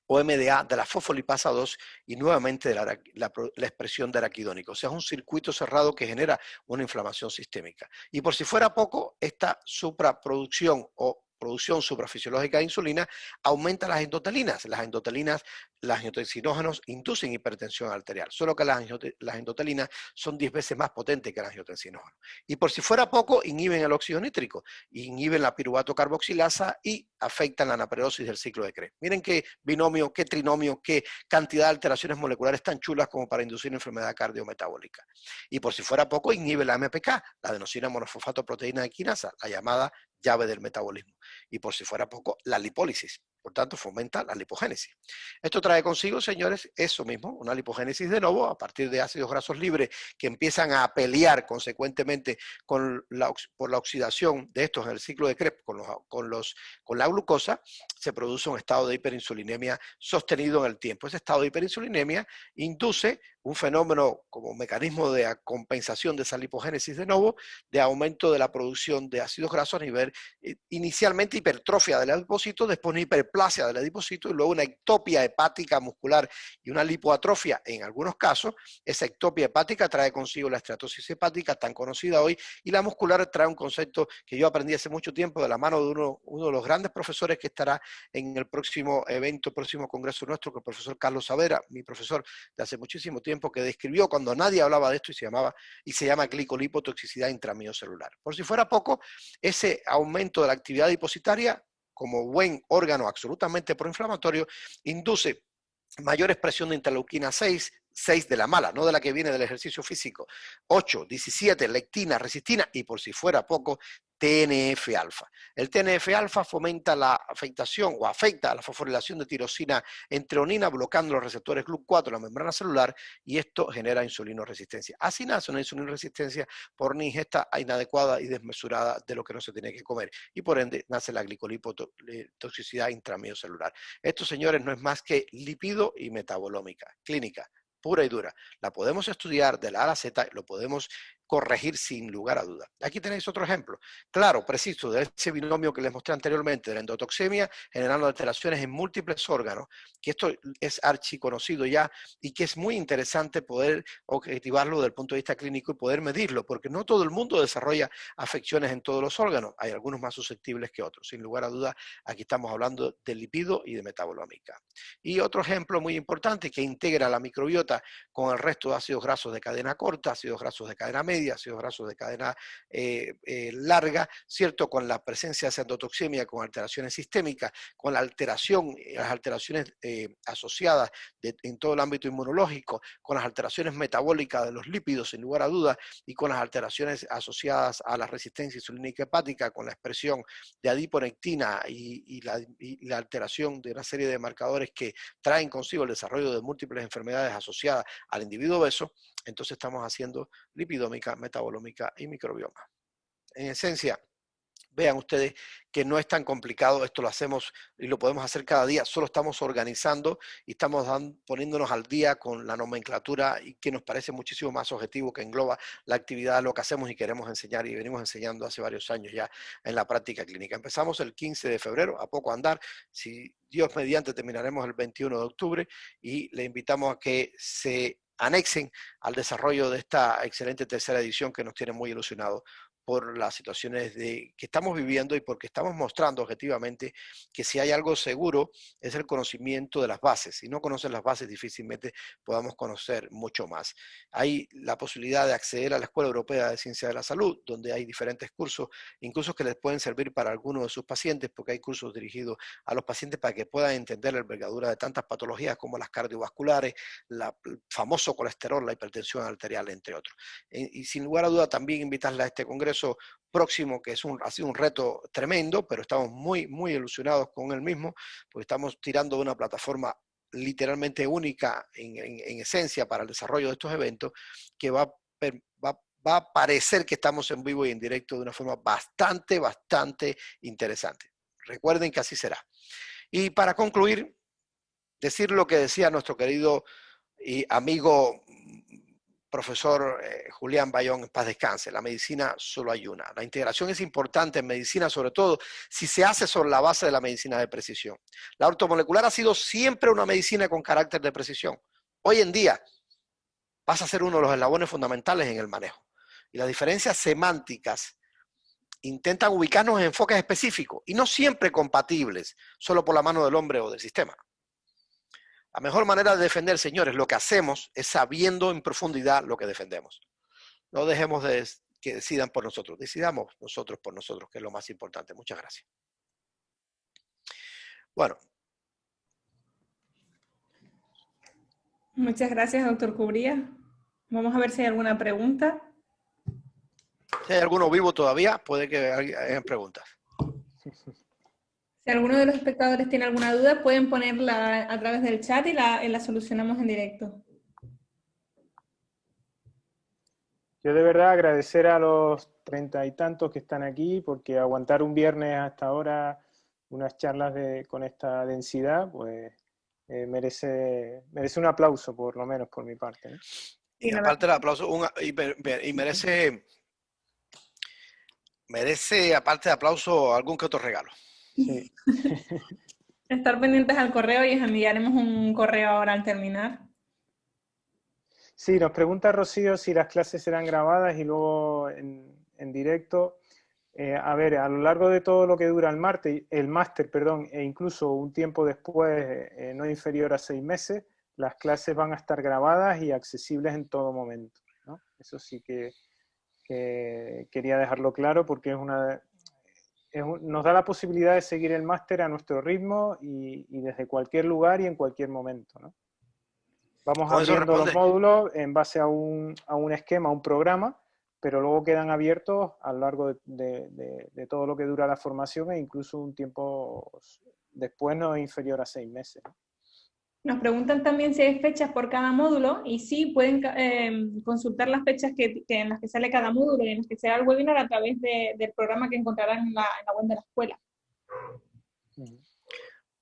o MDA, de la fosfolipasa 2 y nuevamente de la expresión de araquidónico. O sea, es un circuito cerrado que genera una inflamación sistémica. Y por si fuera poco, esta supraproducción o producción suprafisiológica de insulina aumenta las endotelinas. Las angiotensinógenos inducen hipertensión arterial, solo que las endotelinas son 10 veces más potentes que las angiotensinógenos. Y por si fuera poco, inhiben el óxido nítrico, inhiben la piruvato carboxilasa y afectan la anaperosis del ciclo de Krebs. Miren qué binomio, qué trinomio, qué cantidad de alteraciones moleculares tan chulas como para inducir enfermedad cardiometabólica. Y por si fuera poco, inhibe la AMPK, la adenosina monofosfato proteína de quinasa, la llamada llave del metabolismo. Y por si fuera poco, la lipólisis. Por tanto, fomenta la lipogénesis. Esto trae consigo, señores, eso mismo, una lipogénesis de nuevo a partir de ácidos grasos libres que empiezan a pelear consecuentemente por la oxidación de estos en el ciclo de Krebs con la glucosa. Se produce un estado de hiperinsulinemia sostenido en el tiempo. Ese estado de hiperinsulinemia induce un fenómeno como mecanismo de compensación de esa lipogénesis de nuevo, de aumento de la producción de ácidos grasos a nivel inicialmente hipertrofia del adipocito, después una hiperplasia del adipocito y luego una ectopia hepática muscular y una lipoatrofia en algunos casos. Esa ectopia hepática trae consigo la esteatosis hepática tan conocida hoy, y la muscular trae un concepto que yo aprendí hace mucho tiempo de la mano de uno de los grandes profesores que estará en el próximo evento, próximo congreso nuestro, que el profesor Carlos Savera, mi profesor de hace muchísimo tiempo, que describió cuando nadie hablaba de esto y se llama glicolipotoxicidad intramiocelular. Por si fuera poco, ese aumento de la actividad depositaria, como buen órgano absolutamente proinflamatorio, induce mayor expresión de interleuquina 6 de la mala, no de la que viene del ejercicio físico, 8, 17, lectina, resistina y por si fuera poco, TNF-alfa. El TNF-alfa fomenta la afectación o afecta a la fosforilación de tirosina en treonina, bloqueando los receptores GLUT4 en la membrana celular, y esto genera insulinoresistencia. Así nace una insulinoresistencia por una ingesta inadecuada y desmesurada de lo que no se tiene que comer, y por ende nace la glicolipotoxicidad intramiocelular. Esto, señores, no es más que lipido y metabolómica, clínica, pura y dura. La podemos estudiar de la A a la Z, lo podemos corregir sin lugar a duda. Aquí tenéis otro ejemplo, claro, preciso, de ese binomio que les mostré anteriormente, de la endotoxemia, generando alteraciones en múltiples órganos, que esto es archiconocido ya y que es muy interesante poder objetivarlo desde el punto de vista clínico y poder medirlo, porque no todo el mundo desarrolla afecciones en todos los órganos, hay algunos más susceptibles que otros. Sin lugar a duda, aquí estamos hablando de lipido y de metabolómica. Y otro ejemplo muy importante que integra la microbiota con el resto de ácidos grasos de cadena corta, ácidos grasos de cadena media, media, ácidos grasos de cadena larga, ¿cierto? Con la presencia de endotoxemia, con alteraciones sistémicas, con la alteración, las alteraciones asociadas en todo el ámbito inmunológico, con las alteraciones metabólicas de los lípidos, sin lugar a dudas, y con las alteraciones asociadas a la resistencia insulínica hepática, con la expresión de adiponectina y la alteración de una serie de marcadores que traen consigo el desarrollo de múltiples enfermedades asociadas al individuo obeso, entonces estamos haciendo lipidómica, metabolómica y microbioma. En esencia, vean ustedes que no es tan complicado, esto lo hacemos y lo podemos hacer cada día, solo estamos organizando y estamos poniéndonos al día con la nomenclatura y que nos parece muchísimo más objetivo, que engloba la actividad de lo que hacemos y queremos enseñar y venimos enseñando hace varios años ya en la práctica clínica. Empezamos el 15 de febrero, a poco andar, si Dios mediante terminaremos el 21 de octubre y le invitamos a que se anexen al desarrollo de esta excelente tercera edición que nos tiene muy ilusionados por las situaciones que estamos viviendo y porque estamos mostrando objetivamente que si hay algo seguro es el conocimiento de las bases. Si no conocen las bases, difícilmente podamos conocer mucho más. Hay la posibilidad de acceder a la Escuela Europea de Ciencia de la Salud, donde hay diferentes cursos, incluso que les pueden servir para algunos de sus pacientes, porque hay cursos dirigidos a los pacientes para que puedan entender la envergadura de tantas patologías como las cardiovasculares, el famoso colesterol, la hipertensión arterial, entre otros. Y sin lugar a duda también invitarles a este congreso próximo, que ha sido un reto tremendo, pero estamos muy, muy ilusionados con el mismo, porque estamos tirando de una plataforma literalmente única en esencia para el desarrollo de estos eventos, que va a parecer que estamos en vivo y en directo de una forma bastante, bastante interesante. Recuerden que así será. Y para concluir, decir lo que decía nuestro querido y amigo profesor Julián Bayón, en paz descanse, la medicina solo hay una. La integración es importante en medicina, sobre todo si se hace sobre la base de la medicina de precisión. La ortomolecular ha sido siempre una medicina con carácter de precisión. Hoy en día pasa a ser uno de los eslabones fundamentales en el manejo. Y las diferencias semánticas intentan ubicarnos en enfoques específicos y no siempre compatibles, solo por la mano del hombre o del sistema. La mejor manera de defender, señores, lo que hacemos es sabiendo en profundidad lo que defendemos. No dejemos que decidan por nosotros, decidamos nosotros por nosotros, que es lo más importante. Muchas gracias. Bueno.
Muchas gracias, doctor Cubría. Vamos a ver si hay alguna pregunta.
Si hay alguno vivo todavía, puede que hayan preguntas.
Si alguno de los espectadores tiene alguna duda, pueden ponerla a través del chat y la solucionamos en directo.
Yo de verdad agradecer a los 30 y tantos que están aquí, porque aguantar un viernes hasta ahora unas charlas con esta densidad, pues merece un aplauso, por lo menos por mi parte, ¿no?
Y aparte del aplauso, merece, aparte de aplauso, algún que otro regalo.
Sí.
Estar pendientes al correo y os enviaremos un correo ahora al terminar.
Sí, nos pregunta Rocío si las clases serán grabadas y luego en directo. A ver, a lo largo de todo lo que dura el máster, e incluso un tiempo después, no inferior a 6 meses, las clases van a estar grabadas y accesibles en todo momento, ¿no? Eso sí que quería dejarlo claro, porque nos da la posibilidad de seguir el máster a nuestro ritmo y desde cualquier lugar y en cualquier momento, ¿no? Vamos abriendo los módulos en base a un esquema, a un programa, pero luego quedan abiertos a lo largo de todo lo que dura la formación e incluso un tiempo después no inferior a 6 meses.
Nos preguntan también si hay fechas por cada módulo, y sí, pueden consultar las fechas en las que sale cada módulo y en las que sea el webinar a través del programa que encontrarán en la web de la escuela.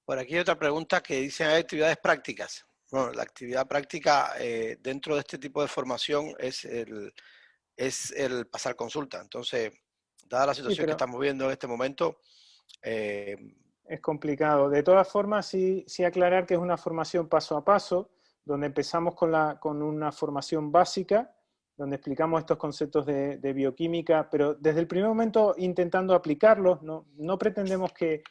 Por aquí hay otra pregunta que dice: ¿hay actividades prácticas? Bueno, la actividad práctica dentro de este tipo de formación es el pasar consulta. Entonces, dada la situación que estamos viendo en este momento,
es complicado. De todas formas, sí aclarar que es una formación paso a paso, donde empezamos con una formación básica, donde explicamos estos conceptos de bioquímica, pero desde el primer momento intentando aplicarlos. No pretendemos que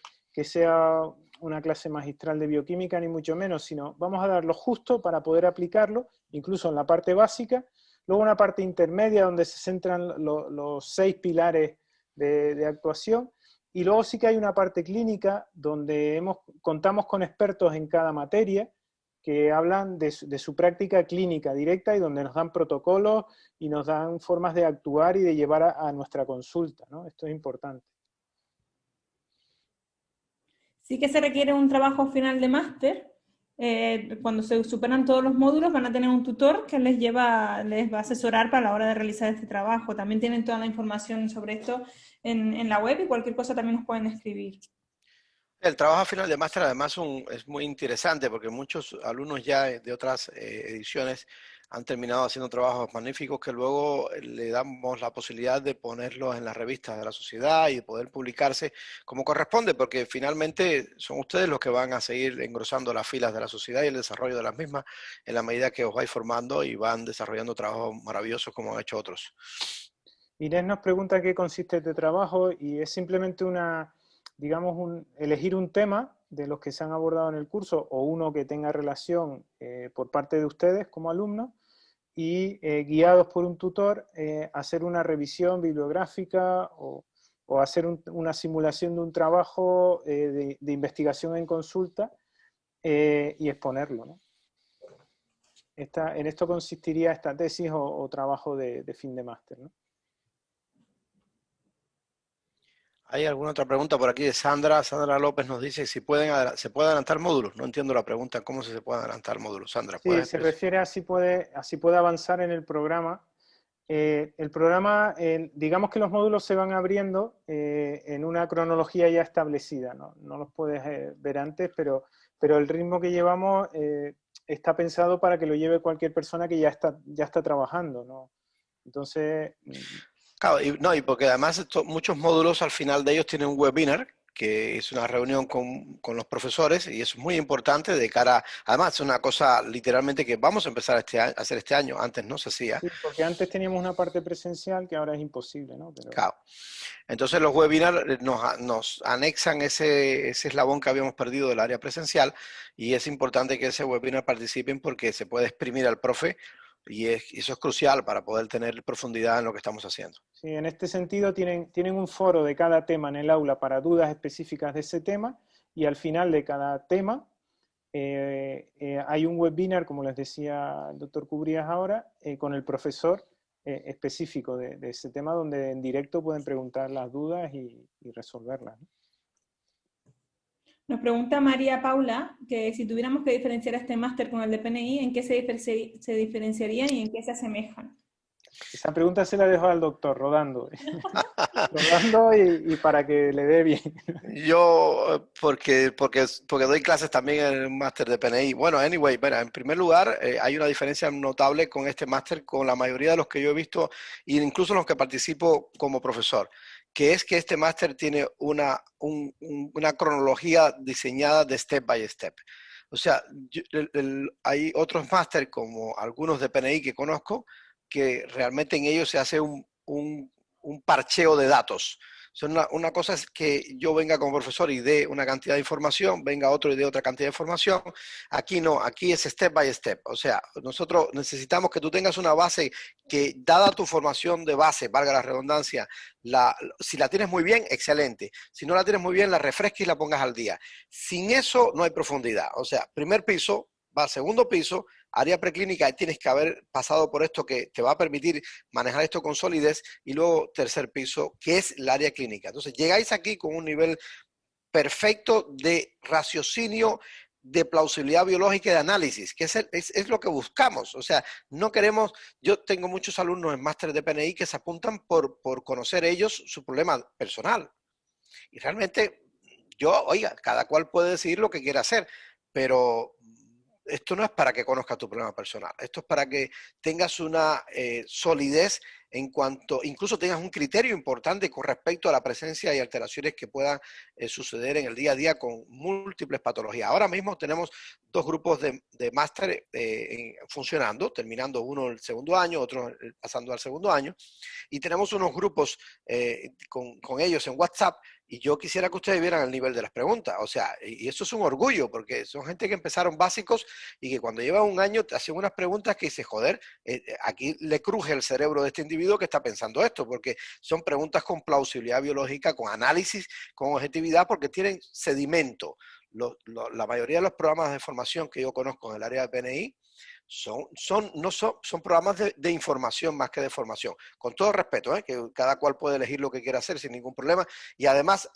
sea una clase magistral de bioquímica, ni mucho menos, sino vamos a dar lo justo para poder aplicarlo, incluso en la parte básica. Luego una parte intermedia donde se centran los 6 pilares de actuación. Y luego sí que hay una parte clínica donde contamos con expertos en cada materia que hablan de su práctica clínica directa y donde nos dan protocolos y nos dan formas de actuar y de llevar a nuestra consulta, ¿no? Esto es importante.
Sí que se requiere un trabajo final de máster. Cuando se superan todos los módulos van a tener un tutor que les va a asesorar para la hora de realizar este trabajo. También tienen toda la información sobre esto en la web y cualquier cosa también nos pueden escribir.
El trabajo final de máster además es muy interesante porque muchos alumnos ya de otras ediciones han terminado haciendo trabajos magníficos que luego le damos la posibilidad de ponerlos en las revistas de la sociedad y de poder publicarse como corresponde, porque finalmente son ustedes los que van a seguir engrosando las filas de la sociedad y el desarrollo de las mismas en la medida que os vais formando y van desarrollando trabajos maravillosos como han hecho otros.
Inés nos pregunta qué consiste este trabajo y es simplemente elegir un tema de los que se han abordado en el curso o uno que tenga relación por parte de ustedes como alumnos y guiados por un tutor hacer una revisión bibliográfica o hacer una simulación de un trabajo de investigación en consulta y exponerlo, ¿no? En esto consistiría esta tesis o trabajo de fin de máster, ¿no?
¿Hay alguna otra pregunta por aquí de Sandra? Sandra López nos dice si se puede adelantar módulos. No entiendo la pregunta, ¿cómo se puede adelantar módulos? Sandra,
Sí, se refiere a si puede avanzar en el programa. El programa, digamos que los módulos se van abriendo en una cronología ya establecida, ¿no? No los puedes ver antes, pero el ritmo que llevamos está pensado para que lo lleve cualquier persona que ya está trabajando, ¿no? Entonces...
Claro, y porque además muchos módulos al final de ellos tienen un webinar, que es una reunión con los profesores, y eso es muy importante de cara, además es una cosa literalmente que vamos a empezar a hacer este año, antes no se hacía.
Sí, porque antes teníamos una parte presencial que ahora es imposible, ¿no?
Claro. Entonces los webinars nos anexan ese eslabón que habíamos perdido del área presencial, y es importante que ese webinar participen porque se puede exprimir al profe. Y eso es crucial para poder tener profundidad en lo que estamos haciendo.
Sí, en este sentido tienen un foro de cada tema en el aula para dudas específicas de ese tema y al final de cada tema hay un webinar, como les decía el doctor Cubrías ahora, con el profesor específico de ese tema donde en directo pueden preguntar las dudas y resolverlas, ¿no?
Nos pregunta María Paula que si tuviéramos que diferenciar este máster con el de PNI, ¿en qué se diferenciarían y en qué se asemejan?
Esa pregunta se la dejo al doctor, rodando. Rodando y para que le dé bien.
Yo, porque doy clases también en el máster de PNI. Bueno, anyway, en primer lugar, hay una diferencia notable con este máster, con la mayoría de los que yo he visto, e incluso los que participo como profesor, que es que este máster tiene una cronología diseñada de step by step. O sea, hay otros máster, como algunos de PNI que conozco, que realmente en ellos se hace un parcheo de datos. Una cosa es que yo venga como profesor y dé una cantidad de información, venga otro y dé otra cantidad de información. Aquí no, aquí es step by step. O sea, nosotros necesitamos que tú tengas una base que, dada tu formación de base, valga la redundancia, si la tienes muy bien, excelente. Si no la tienes muy bien, la refresques y la pongas al día. Sin eso no hay profundidad. O sea, primer piso, va al segundo piso, área preclínica, tienes que haber pasado por esto que te va a permitir manejar esto con solidez, y luego tercer piso, que es el área clínica. Entonces, llegáis aquí con un nivel perfecto de raciocinio, de plausibilidad biológica y de análisis, que es lo que buscamos. O sea, no queremos, yo tengo muchos alumnos en máster de PNI que se apuntan por conocer ellos su problema personal. Y realmente, oiga, cada cual puede decidir lo que quiere hacer, pero esto no es para que conozcas tu problema personal, esto es para que tengas una solidez en cuanto, incluso tengas un criterio importante con respecto a la presencia y alteraciones que puedan suceder en el día a día con múltiples patologías. Ahora mismo tenemos dos grupos de máster funcionando, terminando uno el segundo año, otro pasando al segundo año, y tenemos unos grupos con ellos en WhatsApp Y yo quisiera que ustedes vieran el nivel de las preguntas. O sea, y eso es un orgullo, porque son gente que empezaron básicos y que cuando llevan un año te hacen unas preguntas que dice, joder, aquí le cruje el cerebro de este individuo que está pensando esto, porque son preguntas con plausibilidad biológica, con análisis, con objetividad, porque tienen sedimento. La mayoría de los programas de formación que yo conozco en el área de PNI son programas de información más que de formación. Con todo respeto, que cada cual puede elegir lo que quiera hacer sin ningún problema. Y además,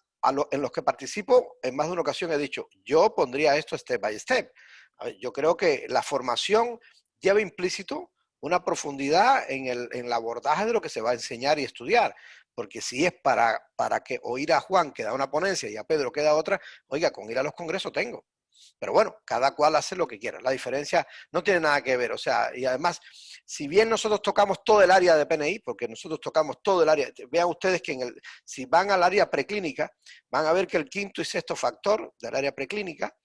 en los que participo, en más de una ocasión he dicho, yo pondría esto step by step. A ver, yo creo que la formación lleva implícito una profundidad en el abordaje de lo que se va a enseñar y estudiar. Porque si es para que oír a Juan que da una ponencia y a Pedro que da otra, oiga, con ir a los congresos tengo. Pero bueno, cada cual hace lo que quiera. La diferencia no tiene nada que ver. O sea, y además, si bien nosotros tocamos todo el área de PNI, porque nosotros tocamos todo el área, vean ustedes que si van al área preclínica, van a ver que el quinto y sexto factor del área preclínica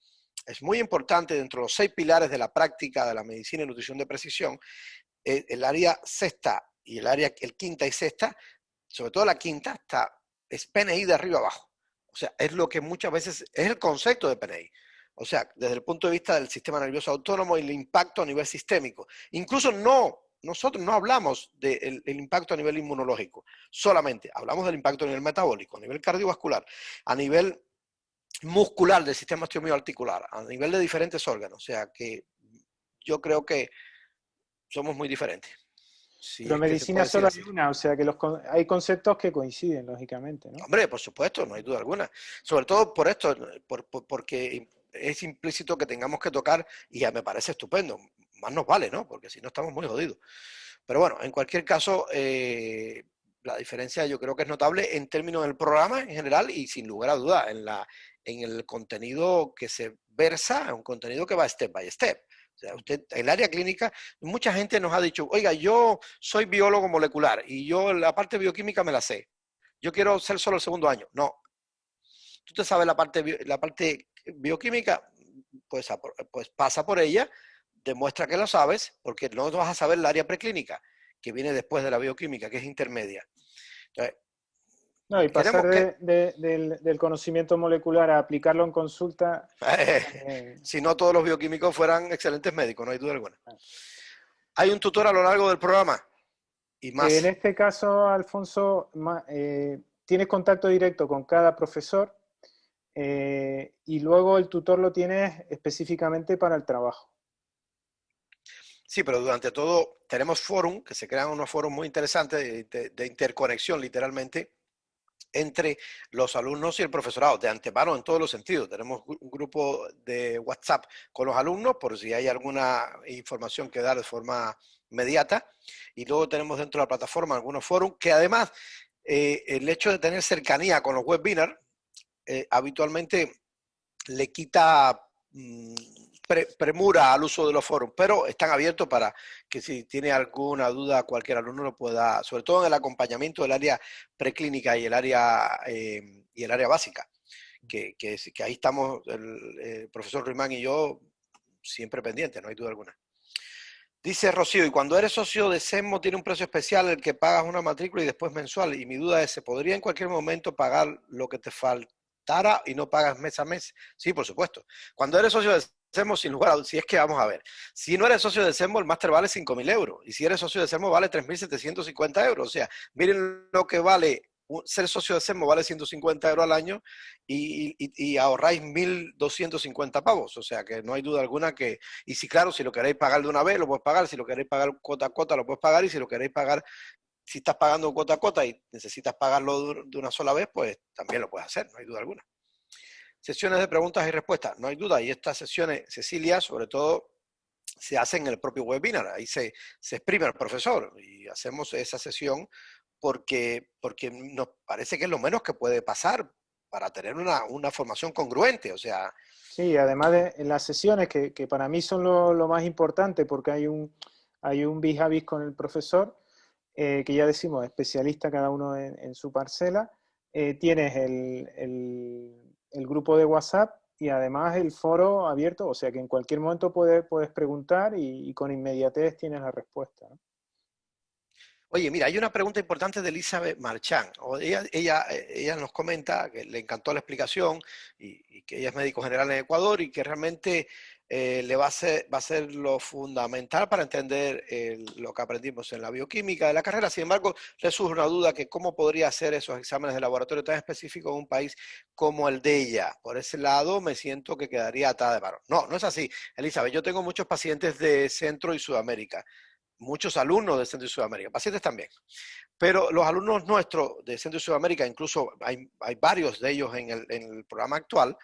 es muy importante dentro de los 6 pilares de la práctica de la medicina y nutrición de precisión. El área sexta y el quinta y sexta, sobre todo la quinta, es PNI de arriba abajo. O sea, es lo que muchas veces es el concepto de PNI. O sea, desde el punto de vista del sistema nervioso autónomo y el impacto a nivel sistémico. Incluso nosotros no hablamos del impacto a nivel inmunológico, solamente hablamos del impacto a nivel metabólico, a nivel cardiovascular, a nivel muscular del sistema osteomioarticular, a nivel de diferentes órganos. O sea, que yo creo que somos muy diferentes. Si
Pero
es que se
medicina
puede decir
solo
así.
hay una, o sea que hay conceptos que coinciden, lógicamente, ¿no?
Hombre, por supuesto, no hay duda alguna. Sobre todo por esto, porque es implícito que tengamos que tocar y ya me parece estupendo. Más nos vale, ¿no? Porque si no estamos muy jodidos. Pero bueno, en cualquier caso, la diferencia yo creo que es notable en términos del programa en general y sin lugar a duda en el contenido que se versa, un contenido que va step by step. O sea, usted, en el área clínica, mucha gente nos ha dicho, oiga, yo soy biólogo molecular y yo la parte bioquímica me la sé. Yo quiero ser solo el segundo año. No. Tú te sabes la parte bioquímica, pues pasa por ella, demuestra que lo sabes, porque no vas a saber el área preclínica, que viene después de la bioquímica, que es intermedia. Entonces,
No, y pasar
queremos que,
del conocimiento molecular a aplicarlo en consulta.
si no todos los bioquímicos fueran excelentes médicos, no hay duda alguna. Hay un tutor a lo largo del programa y
En
más.
este caso, Alfonso, tienes contacto directo con cada profesor y luego el tutor lo tienes específicamente para el trabajo.
Sí, pero durante todo tenemos forum, que se crean unos foros muy interesantes de interconexión literalmente entre los alumnos y el profesorado, de antemano en todos los sentidos. Tenemos un grupo de WhatsApp con los alumnos por si hay alguna información que dar de forma inmediata. Y luego tenemos dentro de la plataforma algunos foros que además el hecho de tener cercanía con los webinars habitualmente le quita premura al uso de los foros, pero están abiertos para que si tiene alguna duda cualquier alumno lo pueda, sobre todo en el acompañamiento del área preclínica y el área básica, que ahí estamos el profesor Ruimán y yo siempre pendientes, no hay duda alguna. Dice Rocío, y cuando eres socio de SEMO tiene un precio especial el que pagas una matrícula y después mensual, y mi duda es, ¿se podría en cualquier momento pagar lo que te faltara y no pagas mes a mes? Sí, por supuesto. Cuando eres socio de SEMO, sin lugar a dudas, si es que vamos a ver, si no eres socio de SEMO, el máster vale 5.000 euros, y si eres socio de SEMO vale 3.750 euros, o sea, miren lo que vale ser socio de SEMO vale 150 euros al año y ahorráis 1.250 pavos, o sea que no hay duda alguna que, y si claro, si lo queréis pagar de una vez, lo podéis pagar, si lo queréis pagar cuota a cuota, lo puedes pagar, y si lo queréis pagar, si estás pagando cuota a cuota y necesitas pagarlo de una sola vez, pues también lo puedes hacer, no hay duda alguna. Sesiones de preguntas y respuestas, no hay duda, y estas sesiones, Cecilia, sobre todo, se hacen en el propio webinar, ahí se exprime al profesor y hacemos esa sesión porque nos parece que es lo menos que puede pasar para tener una formación congruente, o sea...
Sí, además de en las sesiones, que para mí son lo más importante, porque hay un vis a vis con el profesor, que ya decimos, especialista cada uno en su parcela, tienes el grupo de WhatsApp y además el foro abierto, o sea que en cualquier momento puedes preguntar y con inmediatez tienes la respuesta, ¿no?
Oye, mira, hay una pregunta importante de Elizabeth Marchán. Ella nos comenta que le encantó la explicación y que ella es médico general en Ecuador y que realmente va a ser lo fundamental para entender lo que aprendimos en la bioquímica de la carrera. Sin embargo, le surge una duda que cómo podría hacer esos exámenes de laboratorio tan específicos en un país como el de ella. Por ese lado, me siento que quedaría atada de mano. No, no es así, Elizabeth. Yo tengo muchos pacientes de Centro y Sudamérica, muchos alumnos de Centro y Sudamérica, pacientes también. Pero los alumnos nuestros de Centro y Sudamérica, incluso hay varios de ellos en el programa actual,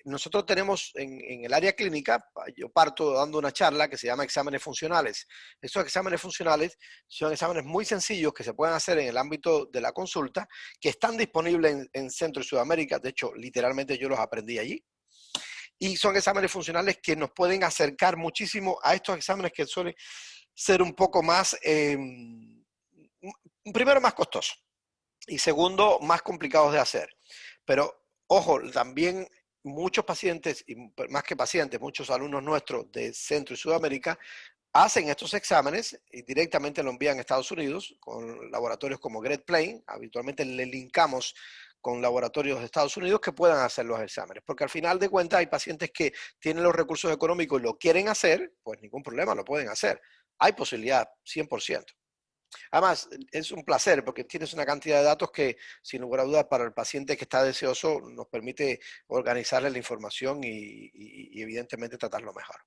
nosotros tenemos en el área clínica, yo parto dando una charla que se llama exámenes funcionales. Estos exámenes funcionales son exámenes muy sencillos que se pueden hacer en el ámbito de la consulta, que están disponibles en Centro y Sudamérica. De hecho, literalmente yo los aprendí allí. Y son exámenes funcionales que nos pueden acercar muchísimo a estos exámenes que suelen ser un poco más, primero, más costosos y segundo, más complicados de hacer. Pero, ojo, también muchos pacientes, y más que pacientes, muchos alumnos nuestros de Centro y Sudamérica hacen estos exámenes y directamente lo envían a Estados Unidos con laboratorios como Great Plains. Habitualmente le linkamos con laboratorios de Estados Unidos que puedan hacer los exámenes, porque al final de cuentas hay pacientes que tienen los recursos económicos y lo quieren hacer, pues ningún problema, lo pueden hacer. Hay posibilidad, 100%. Además, es un placer porque tienes una cantidad de datos que, sin lugar a dudas, para el paciente que está deseoso, nos permite organizarle la información y evidentemente tratarlo mejor.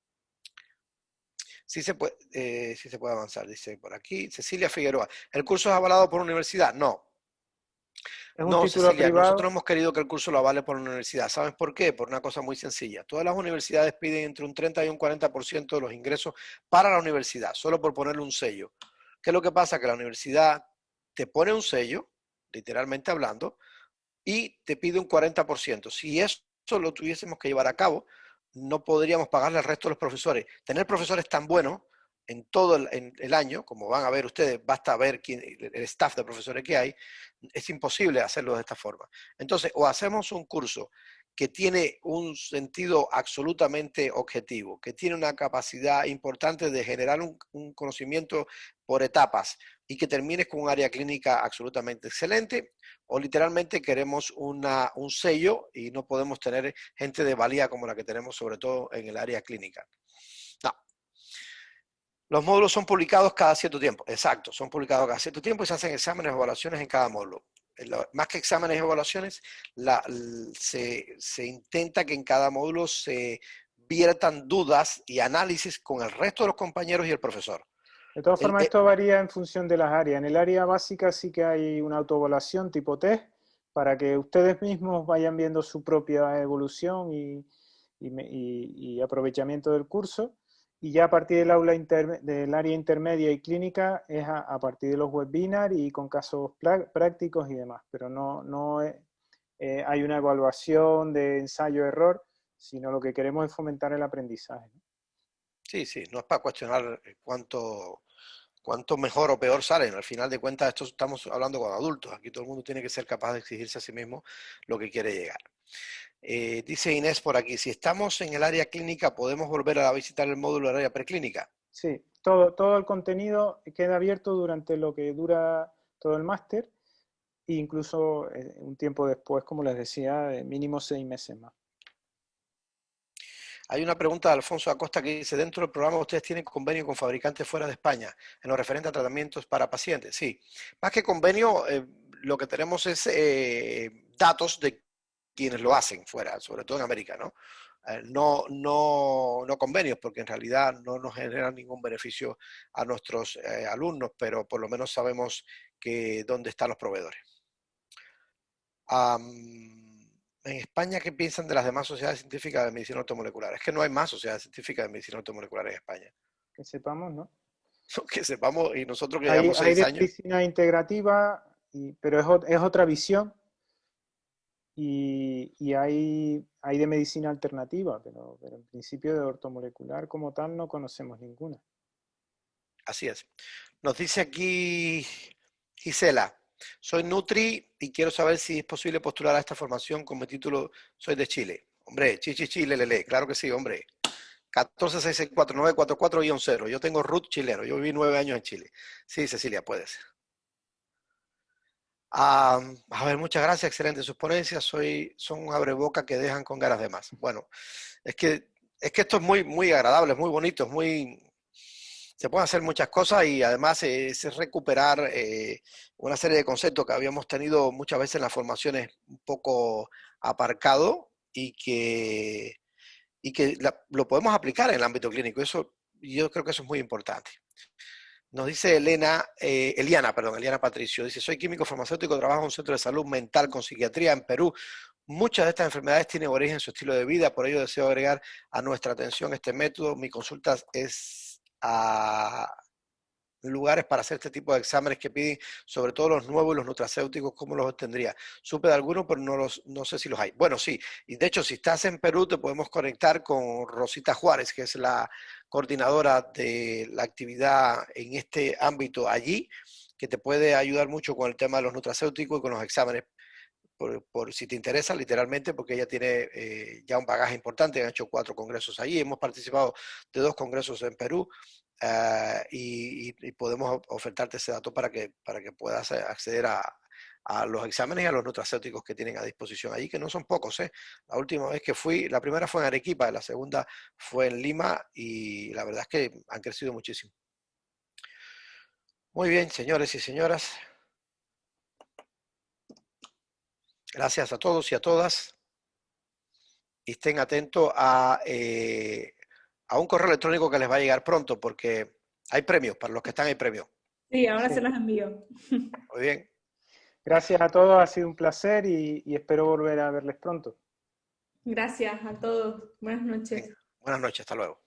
Sí se puede avanzar, dice por aquí. Cecilia Figueroa, ¿el curso es avalado por una universidad? No.
¿Es un
No,
título
Cecilia, nosotros
privado?
hemos querido que el curso lo avale por la universidad. ¿Sabes por qué? Por una cosa muy sencilla. Todas las universidades piden entre un 30 y un 40% de los ingresos para la universidad, solo por ponerle un sello. ¿Qué es lo que pasa? Que la universidad te pone un sello, literalmente hablando, y te pide un 40%. Si eso lo tuviésemos que llevar a cabo, no podríamos pagarle al resto de los profesores. Tener profesores tan buenos en todo el año, como van a ver ustedes, basta ver el staff de profesores que hay, es imposible hacerlo de esta forma. Entonces, o hacemos un curso que tiene un sentido absolutamente objetivo, que tiene una capacidad importante de generar un conocimiento por etapas y que termines con un área clínica absolutamente excelente, o literalmente queremos un sello y no podemos tener gente de valía como la que tenemos, sobre todo en el área clínica. No. Los módulos son publicados cada cierto tiempo, exacto, son publicados cada cierto tiempo y se hacen exámenes o evaluaciones en cada módulo. Más que exámenes y evaluaciones, se intenta que en cada módulo se viertan dudas y análisis con el resto de los compañeros y el profesor.
De todas formas, esto varía en función de las áreas. En el área básica sí que hay una autoevaluación tipo test para que ustedes mismos vayan viendo su propia evolución y aprovechamiento del curso. Y ya a partir del área intermedia y clínica es a partir de los webinars y con casos prácticos y demás. Pero no hay una evaluación de ensayo-error, sino lo que queremos es fomentar el aprendizaje, ¿no?
Sí, sí, no es para cuestionar cuánto mejor o peor salen. Al final de cuentas, esto estamos hablando con adultos. Aquí todo el mundo tiene que ser capaz de exigirse a sí mismo lo que quiere llegar. Dice Inés por aquí, si estamos en el área clínica, ¿podemos volver a visitar el módulo del área preclínica?
Sí, todo el contenido queda abierto durante lo que dura todo el máster e incluso un tiempo después, como les decía, mínimo 6 meses más.
Hay una pregunta de Alfonso Acosta que dice, dentro del programa ustedes tienen convenio con fabricantes fuera de España en lo referente a tratamientos para pacientes. Sí, más que convenio, lo que tenemos es datos de quienes lo hacen fuera, sobre todo en América, ¿no? No convenios, porque en realidad no nos generan ningún beneficio a nuestros alumnos, pero por lo menos sabemos dónde están los proveedores. En España, ¿qué piensan de las demás sociedades científicas de medicina ortomolecular? Es que no hay más sociedades científicas de medicina ortomolecular en España.
Que sepamos, ¿no?
Que sepamos, y nosotros que
Hay
llevamos 6
de
años.
medicina integrativa, pero es otra visión. Y hay de medicina alternativa, pero en principio de ortomolecular como tal no conocemos ninguna.
Así es. Nos dice aquí Gisela, soy Nutri y quiero saber si es posible postular a esta formación con mi título Soy de Chile. Hombre, Chichi Chile, lele, claro que sí, hombre. 14664944-0. Yo tengo root chileno. Yo viví 9 años en Chile. Sí, Cecilia, puede ser. A ver, muchas gracias. Excelente sus ponencias. Son un abreboca que dejan con ganas de más. Bueno, es que esto es muy agradable, es muy bonito, se pueden hacer muchas cosas y además es recuperar una serie de conceptos que habíamos tenido muchas veces en las formaciones un poco aparcado y que lo podemos aplicar en el ámbito clínico. Yo creo que eso es muy importante. Nos dice Eliana Patricio, dice, soy químico farmacéutico, trabajo en un centro de salud mental con psiquiatría en Perú. Muchas de estas enfermedades tienen origen en su estilo de vida, por ello deseo agregar a nuestra atención este método. Mi consulta es a lugares para hacer este tipo de exámenes que piden, sobre todo los nuevos y los nutracéuticos, ¿cómo los obtendría? Supe de algunos, pero no sé si los hay. Bueno, sí, y de hecho, si estás en Perú, te podemos conectar con Rosita Juárez, que es la coordinadora de la actividad en este ámbito allí, que te puede ayudar mucho con el tema de los nutracéuticos y con los exámenes. Por si te interesa, literalmente, porque ella tiene ya un bagaje importante, han hecho 4 congresos allí, hemos participado de 2 congresos en Perú, y podemos ofertarte ese dato para que puedas acceder a los exámenes y a los nutracéuticos que tienen a disposición allí, que no son pocos. La última vez que fui, la primera fue en Arequipa, la segunda fue en Lima, y la verdad es que han crecido muchísimo. Muy bien, señores y señoras. Gracias a todos y a todas. Y estén atentos a un correo electrónico que les va a llegar pronto, porque hay premios, para los que están hay premios.
Sí, ahora
Sí.
se los envío.
Muy bien.
Gracias a todos, ha sido un placer y espero volver a verles pronto.
Gracias a todos. Buenas noches.
Buenas noches, hasta luego.